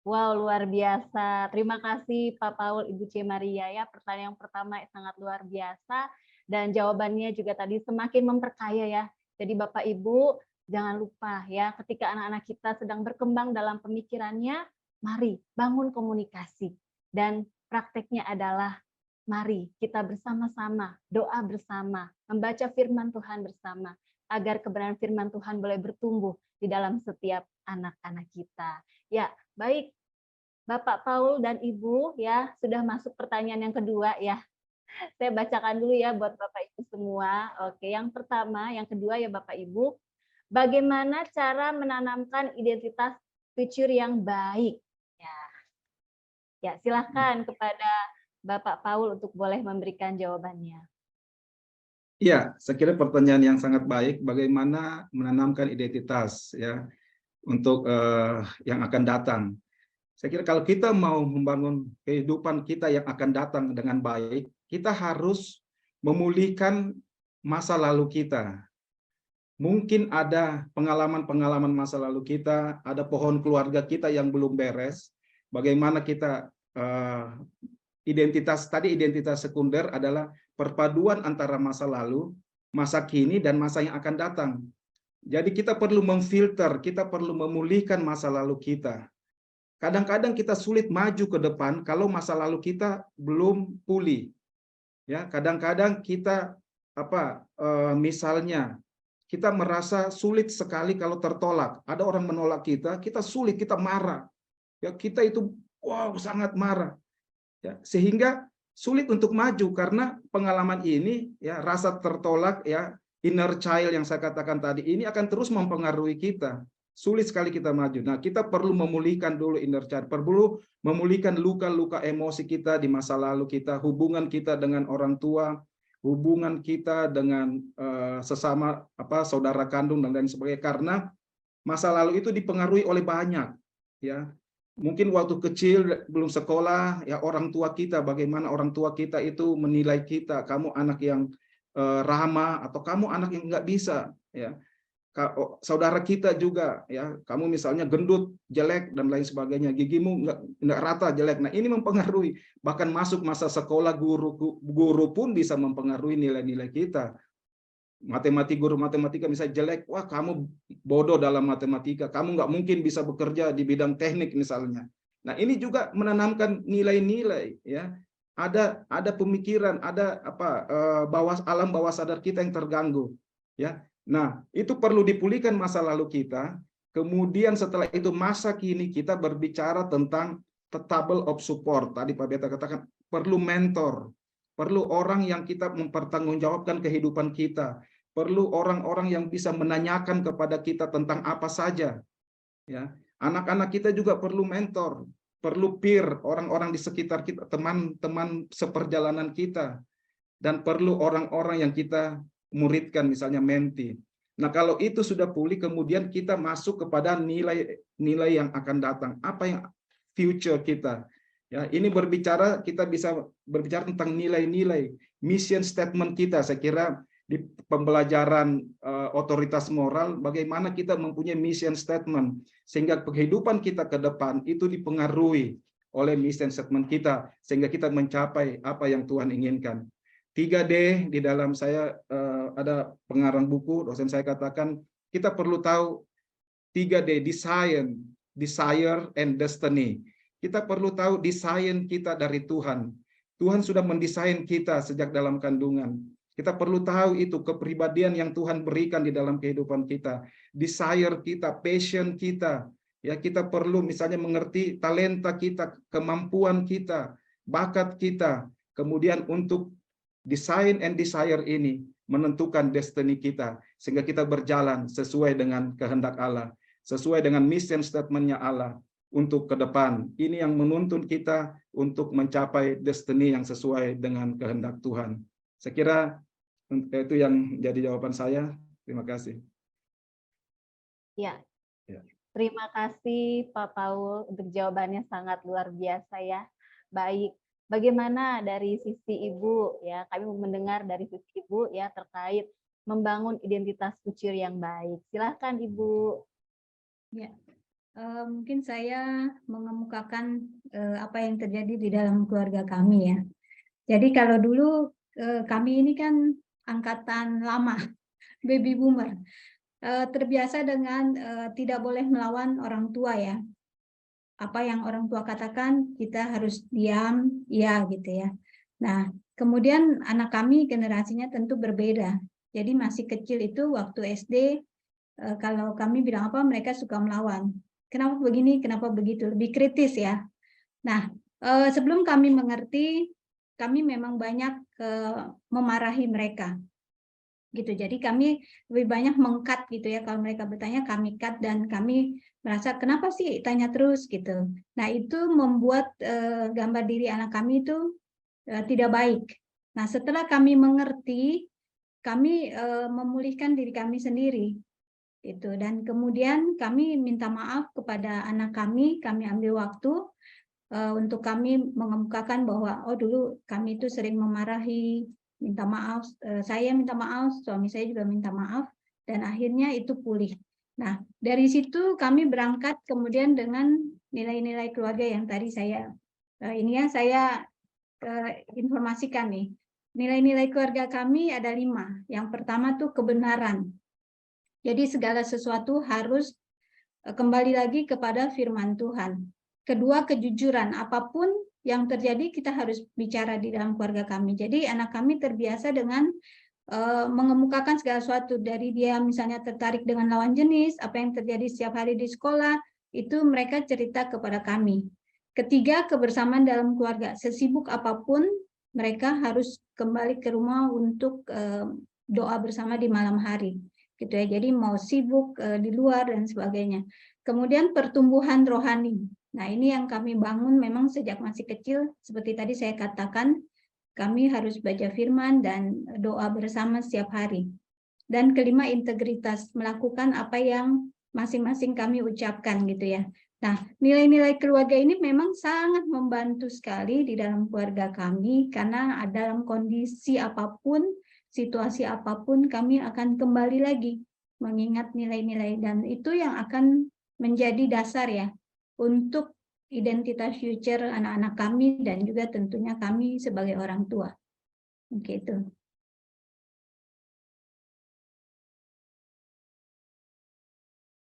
Wow, luar biasa. Terima kasih Pak Paul, Ibu C. Maria ya. Pertanyaan yang pertama sangat luar biasa. Dan jawabannya juga tadi semakin memperkaya ya. Jadi Bapak Ibu jangan lupa ya, ketika anak-anak kita sedang berkembang dalam pemikirannya, mari bangun komunikasi. Dan prakteknya adalah mari kita bersama-sama, doa bersama, membaca firman Tuhan bersama, agar kebenaran firman Tuhan boleh bertumbuh di dalam setiap anak-anak kita. Ya, baik Bapak Paul dan Ibu ya, sudah masuk pertanyaan yang kedua ya. Saya bacakan dulu ya buat Bapak Ibu semua. Oke, yang pertama, yang kedua ya Bapak Ibu, bagaimana cara menanamkan identitas future yang baik? Ya, silahkan kepada Bapak Paul untuk boleh memberikan jawabannya. Ya, saya kira pertanyaan yang sangat baik, bagaimana menanamkan identitas ya untuk yang akan datang. Saya kira kalau kita mau membangun kehidupan kita yang akan datang dengan baik, kita harus memulihkan masa lalu kita. Mungkin ada pengalaman-pengalaman masa lalu kita, ada pohon keluarga kita yang belum beres. Bagaimana kita identitas sekunder adalah perpaduan antara masa lalu masa kini dan masa yang akan datang. Jadi kita perlu memfilter, kita perlu memulihkan masa lalu kita. Kadang-kadang kita sulit maju ke depan kalau masa lalu kita belum pulih. Ya, kadang-kadang kita misalnya kita merasa sulit sekali kalau tertolak. Ada orang menolak kita sulit, kita marah. Ya, kita itu sangat marah. Ya, sehingga sulit untuk maju karena pengalaman ini, ya, rasa tertolak, ya, inner child yang saya katakan tadi ini akan terus mempengaruhi kita. Sulit sekali kita maju. Nah, kita perlu memulihkan dulu inner child, perlu memulihkan luka-luka emosi kita di masa lalu kita, hubungan kita dengan orang tua, hubungan kita dengan sesama saudara kandung dan lain sebagainya, karena masa lalu itu dipengaruhi oleh banyak, ya. Mungkin waktu kecil belum sekolah, ya, orang tua kita, bagaimana orang tua kita itu menilai kita, kamu anak yang ramah atau kamu anak yang nggak bisa, ya. Saudara kita juga, ya, kamu misalnya gendut, jelek dan lain sebagainya, gigimu nggak rata, jelek. Nah, ini mempengaruhi. Bahkan masuk masa sekolah, guru pun bisa mempengaruhi nilai-nilai kita. Guru matematika misalnya jelek, wah kamu bodoh dalam matematika, kamu nggak mungkin bisa bekerja di bidang teknik misalnya. Nah, ini juga menanamkan nilai-nilai, ya. Ada pemikiran, ada alam bawah sadar kita yang terganggu, ya. Nah, itu perlu dipulihkan masa lalu kita. Kemudian setelah itu masa kini kita berbicara tentang the table of support. Tadi Pak Beta katakan perlu mentor, perlu orang yang kita mempertanggungjawabkan kehidupan kita, perlu orang-orang yang bisa menanyakan kepada kita tentang apa saja. Ya, anak-anak kita juga perlu mentor, perlu peer, orang-orang di sekitar kita, teman-teman seperjalanan kita, dan perlu orang-orang yang kita muridkan, misalnya menti. Nah, kalau itu sudah pulih, kemudian kita masuk kepada nilai yang akan datang. Apa yang future kita? Ya, ini kita bisa berbicara tentang nilai-nilai, mission statement kita. Saya kira di pembelajaran otoritas moral, bagaimana kita mempunyai mission statement, sehingga kehidupan kita ke depan itu dipengaruhi oleh mission statement kita, sehingga kita mencapai apa yang Tuhan inginkan. 3D di dalam saya ada pengarang buku, dosen saya katakan, kita perlu tahu 3D, desire, and destiny. Kita perlu tahu desain kita dari Tuhan. Tuhan sudah mendesain kita sejak dalam kandungan. Kita perlu tahu itu kepribadian yang Tuhan berikan di dalam kehidupan kita. Desire kita, passion kita. Ya, kita perlu misalnya mengerti talenta kita, kemampuan kita, bakat kita. Kemudian untuk desain and desire ini menentukan destiny kita. Sehingga kita berjalan sesuai dengan kehendak Allah. Sesuai dengan mission statement-nya Allah. Untuk ke depan, ini yang menuntun kita untuk mencapai destiny yang sesuai dengan kehendak Tuhan. Saya kira itu yang jadi jawaban saya. Terima kasih. Ya, terima kasih Pak Paul untuk jawabannya, sangat luar biasa ya. Baik, bagaimana dari sisi Ibu, ya, kami mendengar dari sisi Ibu ya terkait membangun identitas future yang baik. Silahkan Ibu. Ya. Mungkin saya mengemukakan apa yang terjadi di dalam keluarga kami, ya. Jadi kalau dulu kami ini kan angkatan lama, baby boomer, terbiasa dengan tidak boleh melawan orang tua, ya. Apa yang orang tua katakan kita harus diam, ya gitu ya. Nah, kemudian anak kami generasinya tentu berbeda. Jadi masih kecil itu waktu SD, kalau kami bilang apa mereka suka melawan. Kenapa begini, kenapa begitu, lebih kritis ya. Nah, sebelum kami mengerti, kami memang banyak memarahi mereka. Gitu. Jadi kami lebih banyak meng-cut gitu ya, kalau mereka bertanya kami cut, dan kami merasa kenapa sih tanya terus gitu. Nah, itu membuat gambar diri anak kami itu tidak baik. Nah, setelah kami mengerti, kami memulihkan diri kami sendiri. Itu, dan kemudian kami minta maaf kepada anak kami ambil waktu untuk kami mengemukakan bahwa dulu kami itu sering memarahi, minta maaf, saya minta maaf, suami saya juga minta maaf, dan akhirnya itu pulih. Nah, dari situ kami berangkat kemudian dengan nilai-nilai keluarga yang tadi saya informasikan nih. Nilai-nilai keluarga kami ada 5. Yang pertama tuh kebenaran. Jadi segala sesuatu harus kembali lagi kepada firman Tuhan. Kedua, kejujuran. Apapun yang terjadi kita harus bicara di dalam keluarga kami. Jadi anak kami terbiasa dengan mengemukakan segala sesuatu, dari dia misalnya tertarik dengan lawan jenis, apa yang terjadi setiap hari di sekolah, itu mereka cerita kepada kami. Ketiga, kebersamaan dalam keluarga. Sesibuk apapun, mereka harus kembali ke rumah untuk doa bersama di malam hari. Gitu ya. Jadi mau sibuk di luar dan sebagainya. Kemudian pertumbuhan rohani. Nah, ini yang kami bangun memang sejak masih kecil, seperti tadi saya katakan, kami harus baca firman dan doa bersama setiap hari. Dan kelima, integritas, melakukan apa yang masing-masing kami ucapkan gitu ya. Nah, nilai-nilai keluarga ini memang sangat membantu sekali di dalam keluarga kami, karena dalam kondisi apapun, situasi apapun, kami akan kembali lagi mengingat nilai-nilai, dan itu yang akan menjadi dasar ya untuk identitas future anak-anak kami dan juga tentunya kami sebagai orang tua. Gitu.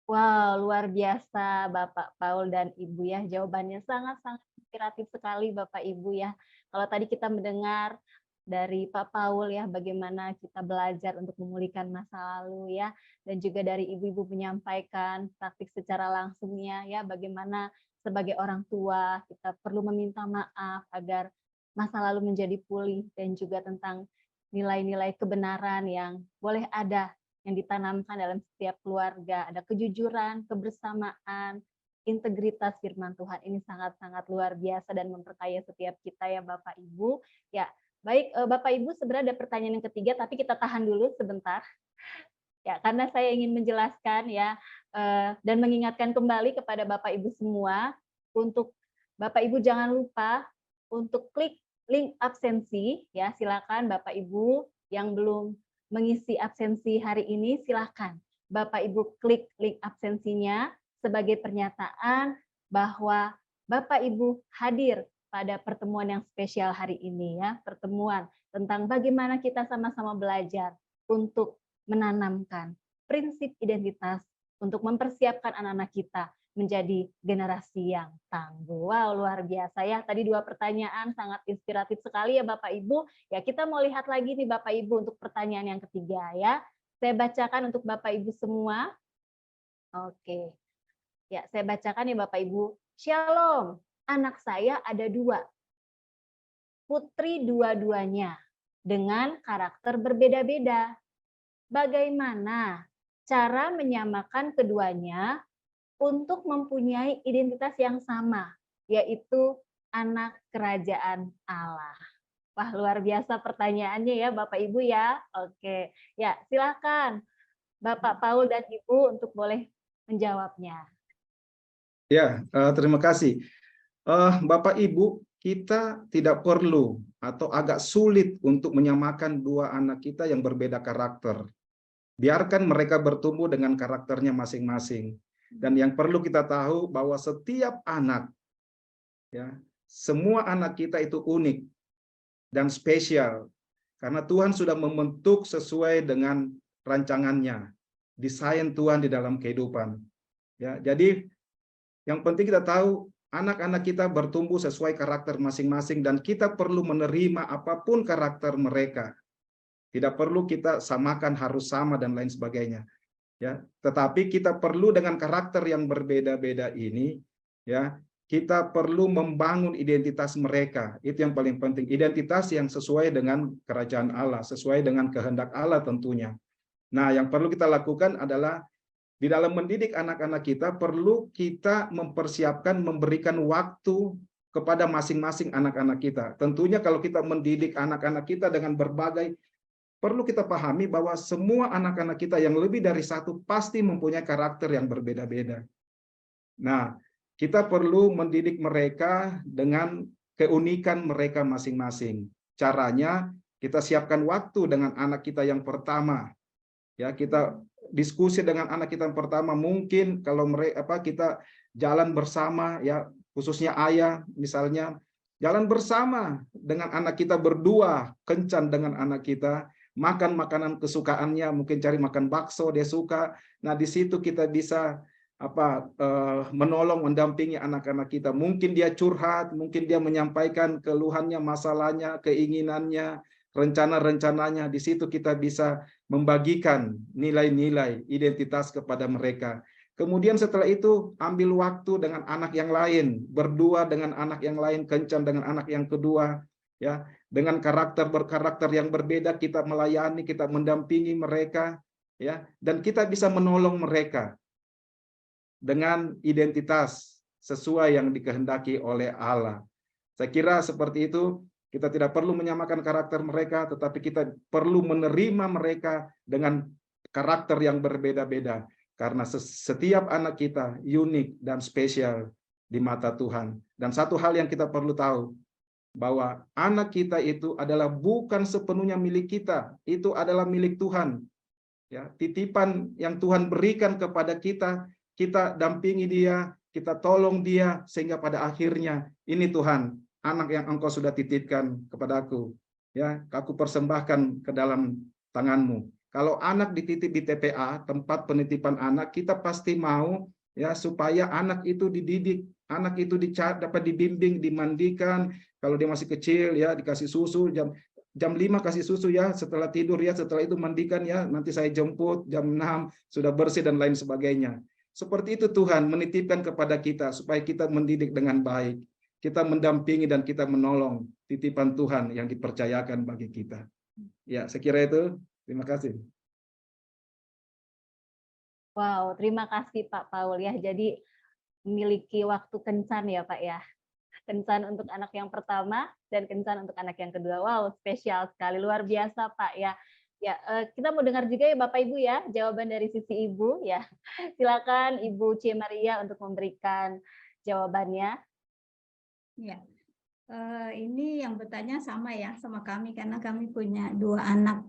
Wow, luar biasa Bapak Paul dan Ibu ya. Jawabannya sangat-sangat inspiratif sekali Bapak Ibu ya. Kalau tadi kita mendengar dari Pak Paul ya, bagaimana kita belajar untuk memulihkan masa lalu ya. Dan juga dari ibu-ibu menyampaikan praktik secara langsungnya ya, bagaimana sebagai orang tua kita perlu meminta maaf agar masa lalu menjadi pulih, dan juga tentang nilai-nilai kebenaran yang boleh ada yang ditanamkan dalam setiap keluarga, ada kejujuran, kebersamaan, integritas firman Tuhan. Ini sangat-sangat luar biasa dan memperkaya setiap kita ya Bapak Ibu. Ya, baik Bapak Ibu, sebenarnya ada pertanyaan yang ketiga, tapi kita tahan dulu sebentar. Ya, karena saya ingin menjelaskan ya dan mengingatkan kembali kepada Bapak Ibu semua, untuk Bapak Ibu jangan lupa untuk klik link absensi ya. Silakan Bapak Ibu yang belum mengisi absensi hari ini, silakan Bapak Ibu klik link absensinya sebagai pernyataan bahwa Bapak Ibu hadir pada pertemuan yang spesial hari ini ya, pertemuan tentang bagaimana kita sama-sama belajar untuk menanamkan prinsip identitas untuk mempersiapkan anak-anak kita menjadi generasi yang tangguh. Wow, luar biasa ya. Tadi 2 pertanyaan sangat inspiratif sekali ya Bapak Ibu. Ya, kita mau lihat lagi nih Bapak Ibu untuk pertanyaan yang ketiga ya. Saya bacakan untuk Bapak Ibu semua. Oke. Ya, saya bacakan ya Bapak Ibu. Shalom, anak saya ada 2. Putri dua-duanya dengan karakter berbeda-beda. Bagaimana cara menyamakan keduanya untuk mempunyai identitas yang sama, yaitu anak kerajaan Allah? Wah, luar biasa pertanyaannya ya Bapak Ibu ya. Oke, ya silakan Bapak Paul dan Ibu untuk boleh menjawabnya. Ya, terima kasih. Bapak Ibu, kita tidak perlu atau agak sulit untuk menyamakan 2 anak kita yang berbeda karakter. Biarkan mereka bertumbuh dengan karakternya masing-masing. Dan yang perlu kita tahu bahwa setiap anak, ya, semua anak kita itu unik dan spesial. Karena Tuhan sudah membentuk sesuai dengan rancangannya, desain Tuhan di dalam kehidupan. Ya, jadi yang penting kita tahu anak-anak kita bertumbuh sesuai karakter masing-masing, dan kita perlu menerima apapun karakter mereka. Tidak perlu kita samakan harus sama dan lain sebagainya. Ya, tetapi kita perlu dengan karakter yang berbeda-beda ini, ya, kita perlu membangun identitas mereka. Itu yang paling penting, identitas yang sesuai dengan kerajaan Allah, sesuai dengan kehendak Allah tentunya. Nah, yang perlu kita lakukan adalah di dalam mendidik anak-anak kita, perlu kita mempersiapkan, memberikan waktu kepada masing-masing anak-anak kita. Tentunya kalau kita mendidik anak-anak kita dengan berbagai, perlu kita pahami bahwa semua anak-anak kita yang lebih dari 1 pasti mempunyai karakter yang berbeda-beda. Nah, kita perlu mendidik mereka dengan keunikan mereka masing-masing. Caranya, kita siapkan waktu dengan anak kita yang pertama. Ya, kita diskusi dengan anak kita yang pertama. Mungkin kalau mereka kita jalan bersama, ya, khususnya ayah misalnya, jalan bersama dengan anak kita, berdua kencan dengan anak kita, makan makanan kesukaannya, mungkin cari makan bakso dia suka. Nah, di situ kita bisa menolong, mendampingi anak-anak kita. Mungkin dia curhat, mungkin dia menyampaikan keluhannya, masalahnya, keinginannya, rencana-rencananya. Di situ kita bisa membagikan nilai-nilai identitas kepada mereka. Kemudian setelah itu ambil waktu dengan anak yang lain, berdua dengan anak yang lain, kencan dengan anak yang kedua, ya, dengan karakter yang berbeda kita melayani, kita mendampingi mereka, ya, dan kita bisa menolong mereka dengan identitas sesuai yang dikehendaki oleh Allah. Saya kira seperti itu, kita tidak perlu menyamakan karakter mereka, tetapi kita perlu menerima mereka dengan karakter yang berbeda-beda. Karena setiap anak kita unik dan spesial di mata Tuhan. Dan satu hal yang kita perlu tahu, bahwa anak kita itu adalah bukan sepenuhnya milik kita, itu adalah milik Tuhan. Ya, titipan yang Tuhan berikan kepada kita, kita dampingi dia, kita tolong dia, sehingga pada akhirnya, ini Tuhan, anak yang Engkau sudah titipkan kepadaku, ya, aku persembahkan ke dalam tangan-Mu. Kalau anak dititip di TPA, tempat penitipan anak, kita pasti mau, ya, supaya anak itu dididik, anak itu dapat dibimbing, dimandikan. Kalau dia masih kecil, ya, dikasih susu, jam 5 kasih susu, ya, setelah tidur, ya, setelah itu mandikan, ya, nanti saya jemput, jam 6 sudah bersih dan lain sebagainya. Seperti itu Tuhan menitipkan kepada kita supaya kita mendidik dengan baik. Kita mendampingi dan kita menolong titipan Tuhan yang dipercayakan bagi kita. Ya, saya kira itu. Terima kasih. Wow, terima kasih Pak Paul ya. Jadi memiliki waktu kencan ya Pak ya. Kencan untuk anak yang pertama dan kencan untuk anak yang kedua. Wow, spesial sekali, luar biasa Pak ya. Ya, kita mau dengar juga ya Bapak Ibu ya, jawaban dari sisi Ibu ya. Silakan Ibu C. Maria untuk memberikan jawabannya. Ya, ini yang bertanya sama ya sama kami karena kami punya 2 anak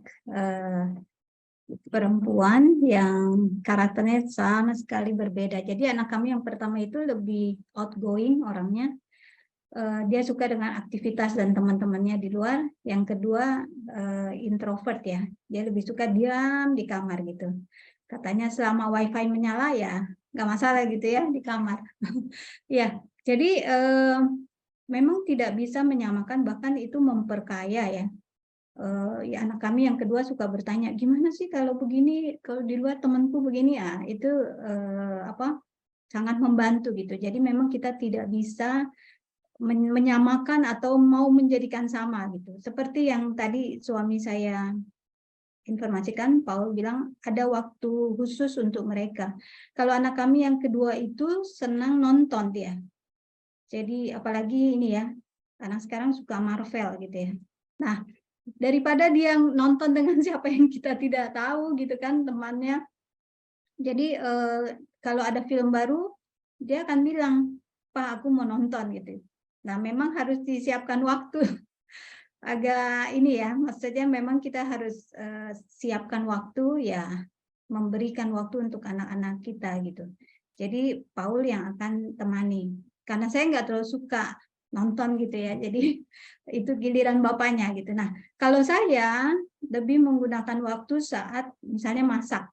perempuan yang karakternya sama sekali berbeda. Jadi anak kami yang pertama itu lebih outgoing orangnya. Dia suka dengan aktivitas dan teman-temannya di luar. Yang kedua introvert ya, dia lebih suka diam di kamar gitu. Katanya selama wifi menyala ya nggak masalah gitu ya di kamar. Ya, jadi memang tidak bisa menyamakan, bahkan itu memperkaya ya. Ya anak kami yang kedua suka bertanya, gimana sih kalau begini, kalau di luar temanku begini ya, itu sangat membantu gitu. Jadi memang kita tidak bisa menyamakan atau mau menjadikan sama gitu. Seperti yang tadi suami saya informasikan, Paul bilang ada waktu khusus untuk mereka. Kalau anak kami yang kedua itu senang nonton dia. Jadi apalagi ini ya, anak sekarang suka Marvel gitu ya. Nah, daripada dia nonton dengan siapa yang kita tidak tahu gitu kan temannya. Jadi kalau ada film baru, dia akan bilang, "Pak, aku mau nonton," gitu. Nah, memang harus disiapkan waktu. Agak ini ya, maksudnya memang kita harus siapkan waktu ya, memberikan waktu untuk anak-anak kita gitu. Jadi Paul yang akan temani. Karena saya nggak terlalu suka nonton gitu ya, jadi itu giliran bapaknya gitu. Nah, kalau saya lebih menggunakan waktu saat misalnya masak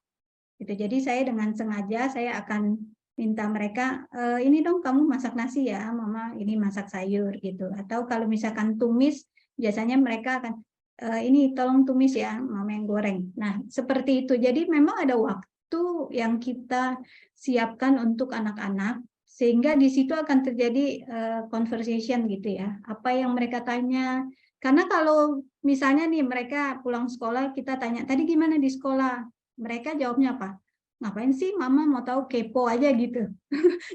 gitu. Jadi saya dengan sengaja saya akan minta mereka, ini dong kamu masak nasi ya, mama ini masak sayur gitu. Atau kalau misalkan tumis, biasanya mereka akan, ini tolong tumis ya, mama yang goreng. Nah, seperti itu. Jadi memang ada waktu yang kita siapkan untuk anak-anak, sehingga di situ akan terjadi conversation gitu ya. Apa yang mereka tanya. Karena kalau misalnya nih mereka pulang sekolah, kita tanya, tadi gimana di sekolah? Mereka jawabnya apa? Ngapain sih mama mau tahu, kepo aja gitu.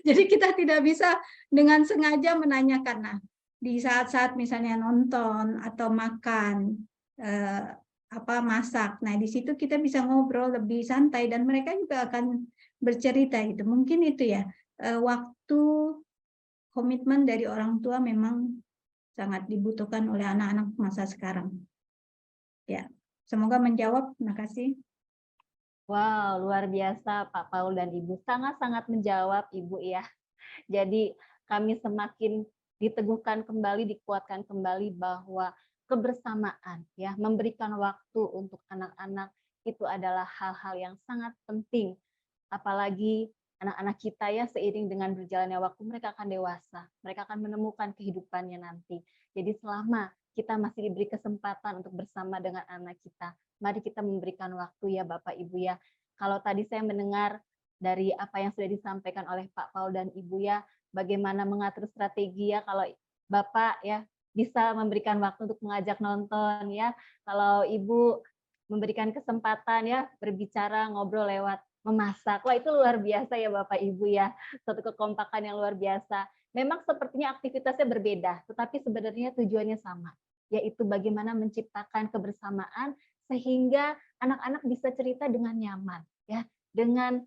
Jadi kita tidak bisa dengan sengaja menanyakan. Nah, di saat-saat misalnya nonton atau makan, masak. Nah, di situ kita bisa ngobrol lebih santai dan mereka juga akan bercerita gitu. Mungkin itu ya, waktu komitmen dari orang tua memang sangat dibutuhkan oleh anak-anak masa sekarang. Ya, semoga menjawab. Terima kasih. Wow, luar biasa Pak Paul dan Ibu. Sangat-sangat menjawab Ibu ya. Jadi kami semakin diteguhkan kembali, dikuatkan kembali bahwa kebersamaan, ya, memberikan waktu untuk anak-anak itu adalah hal-hal yang sangat penting. Apalagi anak-anak kita ya, seiring dengan berjalannya waktu mereka akan dewasa, mereka akan menemukan kehidupannya nanti. Jadi selama kita masih diberi kesempatan untuk bersama dengan anak kita, mari kita memberikan waktu ya Bapak Ibu ya. Kalau tadi saya mendengar dari apa yang sudah disampaikan oleh Pak Paul dan Ibu ya, bagaimana mengatur strategi ya, kalau Bapak ya bisa memberikan waktu untuk mengajak nonton ya, kalau Ibu memberikan kesempatan ya berbicara, ngobrol lewat memasak. Wah, itu luar biasa ya Bapak Ibu ya, satu kekompakan yang luar biasa. Memang sepertinya aktivitasnya berbeda, tetapi sebenarnya tujuannya sama, yaitu bagaimana menciptakan kebersamaan sehingga anak-anak bisa cerita dengan nyaman, ya, dengan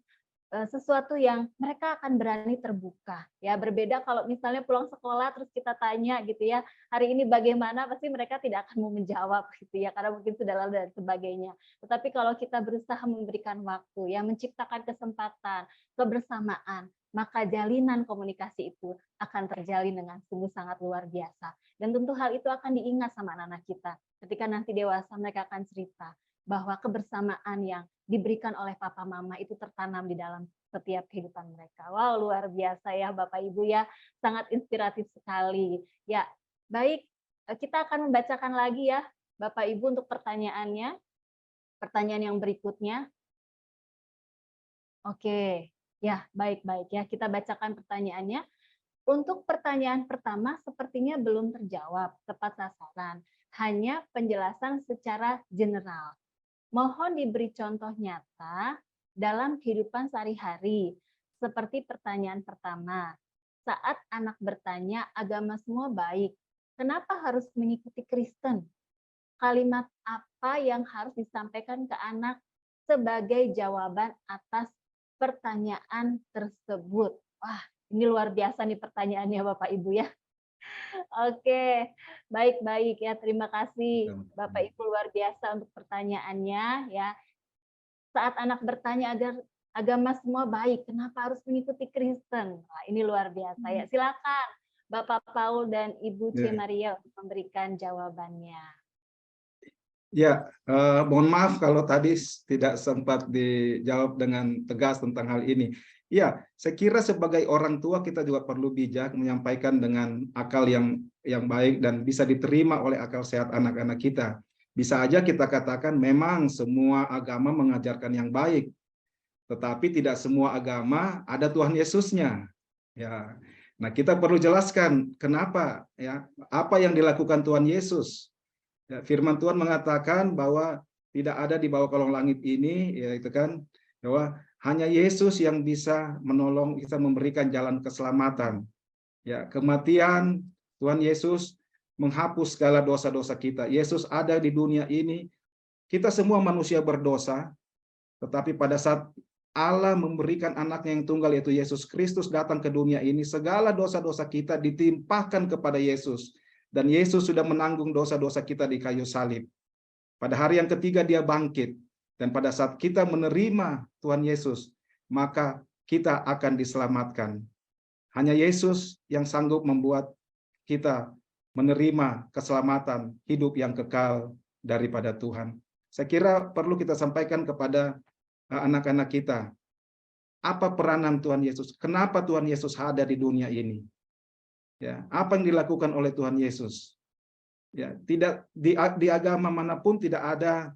sesuatu yang mereka akan berani terbuka. Ya, berbeda kalau misalnya pulang sekolah terus kita tanya gitu ya, hari ini bagaimana, pasti mereka tidak akan mau menjawab gitu ya, karena mungkin sudah lalu dan sebagainya. Tetapi kalau kita berusaha memberikan waktu, ya, menciptakan kesempatan, kebersamaan, maka jalinan komunikasi itu akan terjalin dengan sungguh sangat luar biasa. Dan tentu hal itu akan diingat sama anak-anak kita. Ketika nanti dewasa mereka akan cerita bahwa kebersamaan yang diberikan oleh papa mama itu tertanam di dalam setiap kehidupan mereka. Wow, luar biasa ya Bapak Ibu ya, sangat inspiratif sekali. Ya, baik, kita akan membacakan lagi ya Bapak Ibu untuk pertanyaannya. Pertanyaan yang berikutnya. Oke, ya baik-baik ya, kita bacakan pertanyaannya. Untuk pertanyaan pertama sepertinya belum terjawab tepat sasaran, hanya penjelasan secara general. Mohon diberi contoh nyata dalam kehidupan sehari-hari. Seperti pertanyaan pertama, saat anak bertanya agama semua baik, kenapa harus mengikuti Kristen? Kalimat apa yang harus disampaikan ke anak sebagai jawaban atas pertanyaan tersebut? Wah, ini luar biasa nih pertanyaannya Bapak Ibu ya. Oke, baik-baik ya. Terima kasih Bapak Ibu luar biasa untuk pertanyaannya ya. Saat anak bertanya agar agama semua baik, kenapa harus mengikuti Kristen? Wah, ini luar biasa ya. Silakan Bapak Paul dan Ibu C. Maria untuk memberikan jawabannya. Ya, mohon maaf kalau tadi tidak sempat dijawab dengan tegas tentang hal ini. Ya, saya kira sebagai orang tua kita juga perlu bijak menyampaikan dengan akal yang baik dan bisa diterima oleh akal sehat anak-anak kita. Bisa aja kita katakan memang semua agama mengajarkan yang baik, tetapi tidak semua agama ada Tuhan Yesusnya. Ya, nah kita perlu jelaskan kenapa ya, apa yang dilakukan Tuhan Yesus. Ya, firman Tuhan mengatakan bahwa tidak ada di bawah kolong langit ini, yaitu kan bahwa hanya Yesus yang bisa menolong, bisa memberikan jalan keselamatan. Ya, kematian Tuhan Yesus menghapus segala dosa-dosa kita. Yesus ada di dunia ini. Kita semua manusia berdosa, tetapi pada saat Allah memberikan anaknya yang tunggal yaitu Yesus Kristus datang ke dunia ini, segala dosa-dosa kita ditimpahkan kepada Yesus. Dan Yesus sudah menanggung dosa-dosa kita di kayu salib. Pada hari yang ketiga dia bangkit. Dan pada saat kita menerima Tuhan Yesus, maka kita akan diselamatkan. Hanya Yesus yang sanggup membuat kita menerima keselamatan hidup yang kekal daripada Tuhan. Saya kira perlu kita sampaikan kepada anak-anak kita. Apa peranan Tuhan Yesus? Kenapa Tuhan Yesus ada di dunia ini? Ya, apa yang dilakukan oleh Tuhan Yesus? Ya, tidak di agama manapun tidak ada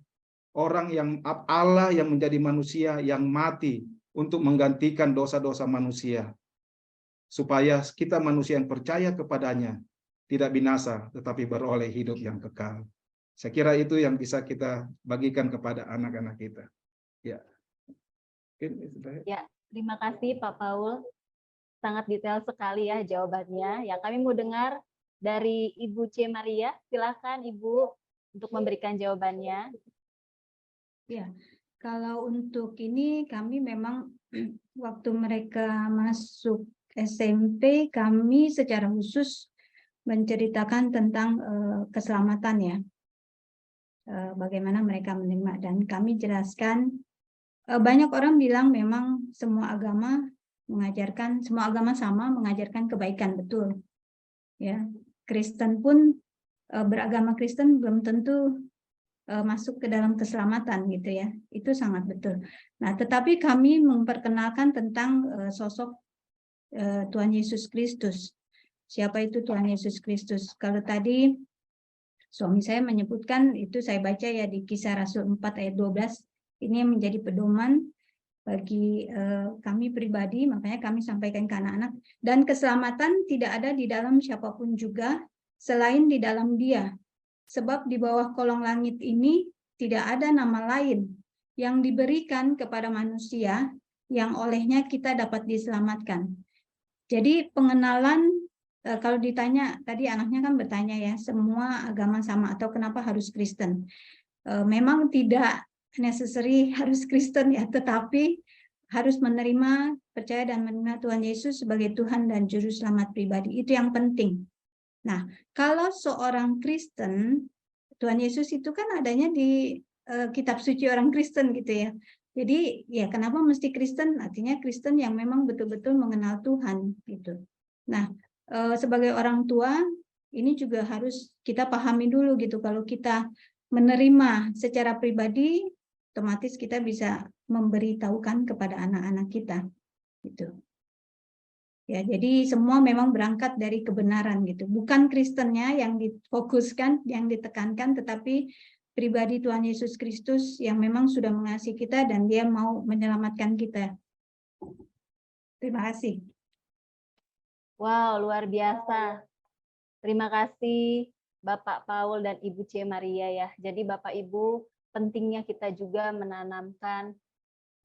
orang yang Allah yang menjadi manusia yang mati untuk menggantikan dosa-dosa manusia. Supaya kita manusia yang percaya kepadanya tidak binasa tetapi beroleh hidup yang kekal. Saya kira itu yang bisa kita bagikan kepada anak-anak kita. Ya. Ya, terima kasih Pak Paul. Sangat detail sekali ya jawabannya. Ya, kami mau dengar dari Ibu C. Maria. Silakan Ibu untuk memberikan jawabannya. Ya, kalau untuk ini kami memang waktu mereka masuk SMP, kami secara khusus menceritakan tentang keselamatan ya. Bagaimana mereka menerima, dan kami jelaskan banyak orang bilang memang semua agama sama mengajarkan kebaikan, betul. ya. Kristen pun beragama Kristen belum tentu masuk ke dalam keselamatan gitu ya. Itu sangat betul. Nah, tetapi kami memperkenalkan tentang sosok Tuhan Yesus Kristus. Siapa itu Tuhan Yesus Kristus? Kalau tadi suami saya menyebutkan, itu saya baca ya di Kisah Rasul 4 ayat 12, ini yang menjadi pedoman bagi kami pribadi, makanya kami sampaikan ke anak-anak. Dan keselamatan tidak ada di dalam siapapun juga selain di dalam Dia. Sebab di bawah kolong langit ini tidak ada nama lain yang diberikan kepada manusia yang olehnya kita dapat diselamatkan. Jadi pengenalan, kalau ditanya, tadi anaknya kan bertanya ya, semua agama sama atau kenapa harus Kristen? Memang tidak necessary harus Kristen ya, tetapi harus menerima, percaya dan menerima Tuhan Yesus sebagai Tuhan dan Juru Selamat pribadi. Itu yang penting. Nah, kalau seorang Kristen, Tuhan Yesus itu kan adanya di kitab suci orang Kristen gitu ya. Jadi ya kenapa mesti Kristen? Artinya Kristen yang memang betul-betul mengenal Tuhan gitu. Nah, sebagai orang tua ini juga harus kita pahami dulu gitu. Kalau kita menerima secara pribadi, otomatis kita bisa memberitahukan kepada anak-anak kita gitu. Ya, jadi semua memang berangkat dari kebenaran gitu. Bukan Kristennya yang difokuskan, yang ditekankan, tetapi pribadi Tuhan Yesus Kristus yang memang sudah mengasihi kita dan Dia mau menyelamatkan kita. Terima kasih. Wow, luar biasa. Terima kasih Bapak Paul dan Ibu C. Maria ya. Jadi Bapak Ibu, pentingnya kita juga menanamkan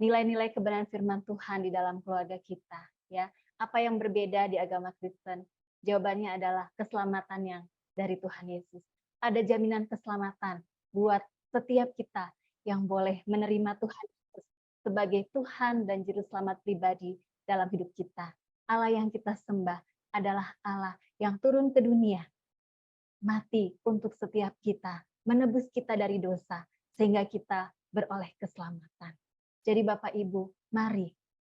nilai-nilai kebenaran firman Tuhan di dalam keluarga kita ya. Apa yang berbeda di agama Kristen? Jawabannya adalah keselamatan yang dari Tuhan Yesus. Ada jaminan keselamatan buat setiap kita yang boleh menerima Tuhan Yesus sebagai Tuhan dan Juru Selamat pribadi dalam hidup kita. Allah yang kita sembah adalah Allah yang turun ke dunia, mati untuk setiap kita, menebus kita dari dosa, sehingga kita beroleh keselamatan. Jadi Bapak Ibu, mari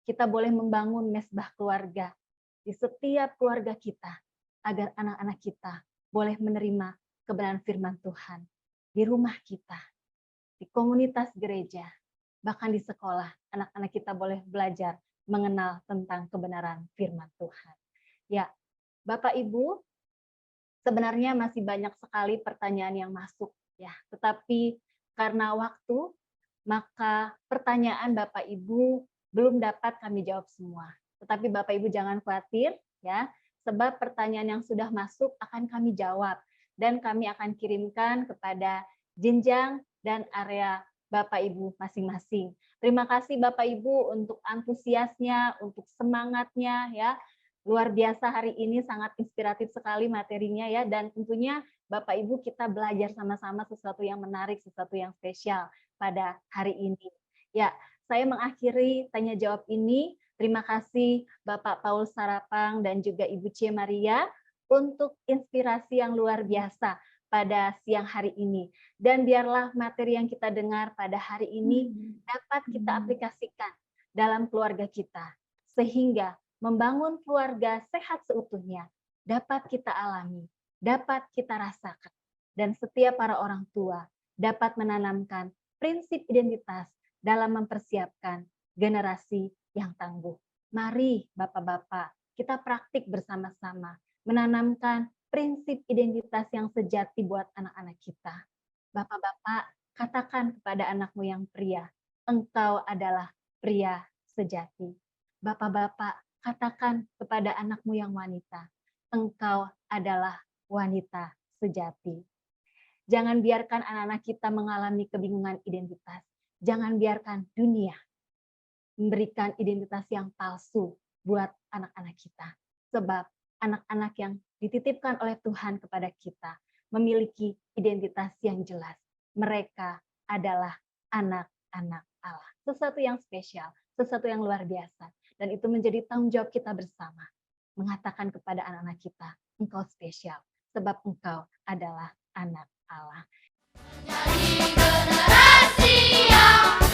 kita boleh membangun mesbah keluarga di setiap keluarga kita, agar anak-anak kita boleh menerima kebenaran firman Tuhan di rumah kita, di komunitas gereja, bahkan di sekolah, anak-anak kita boleh belajar mengenal tentang kebenaran firman Tuhan. Ya, Bapak Ibu, sebenarnya masih banyak sekali pertanyaan yang masuk ya, tetapi karena waktu, maka pertanyaan Bapak Ibu belum dapat kami jawab semua. Tetapi Bapak Ibu jangan khawatir ya, sebab pertanyaan yang sudah masuk akan kami jawab dan kami akan kirimkan kepada jenjang dan area Bapak Ibu masing-masing. Terima kasih Bapak Ibu untuk antusiasnya, untuk semangatnya ya. Luar biasa hari ini, sangat inspiratif sekali materinya ya, dan tentunya Bapak Ibu kita belajar sama-sama sesuatu yang menarik, sesuatu yang spesial pada hari ini. Ya, saya mengakhiri tanya jawab ini. Terima kasih Bapak Paul Sarapang dan juga Ibu C. Maria untuk inspirasi yang luar biasa pada siang hari ini. Dan biarlah materi yang kita dengar pada hari ini dapat kita aplikasikan dalam keluarga kita, sehingga membangun keluarga sehat seutuhnya dapat kita alami, dapat kita rasakan, dan setiap para orang tua dapat menanamkan prinsip identitas dalam mempersiapkan generasi yang tangguh. Mari Bapak-Bapak, kita praktik bersama-sama menanamkan prinsip identitas yang sejati buat anak-anak kita. Bapak-bapak, katakan kepada anakmu yang pria, engkau adalah pria sejati. Bapak-bapak, katakan kepada anakmu yang wanita, engkau adalah wanita sejati. Jangan biarkan anak-anak kita mengalami kebingungan identitas. Jangan biarkan dunia memberikan identitas yang palsu buat anak-anak kita. Sebab anak-anak yang dititipkan oleh Tuhan kepada kita memiliki identitas yang jelas. Mereka adalah anak-anak Allah. Sesuatu yang spesial, sesuatu yang luar biasa. Dan itu menjadi tanggung jawab kita bersama. Mengatakan kepada anak-anak kita, engkau spesial. Sebab engkau adalah anak Allah. Jadi generasi yang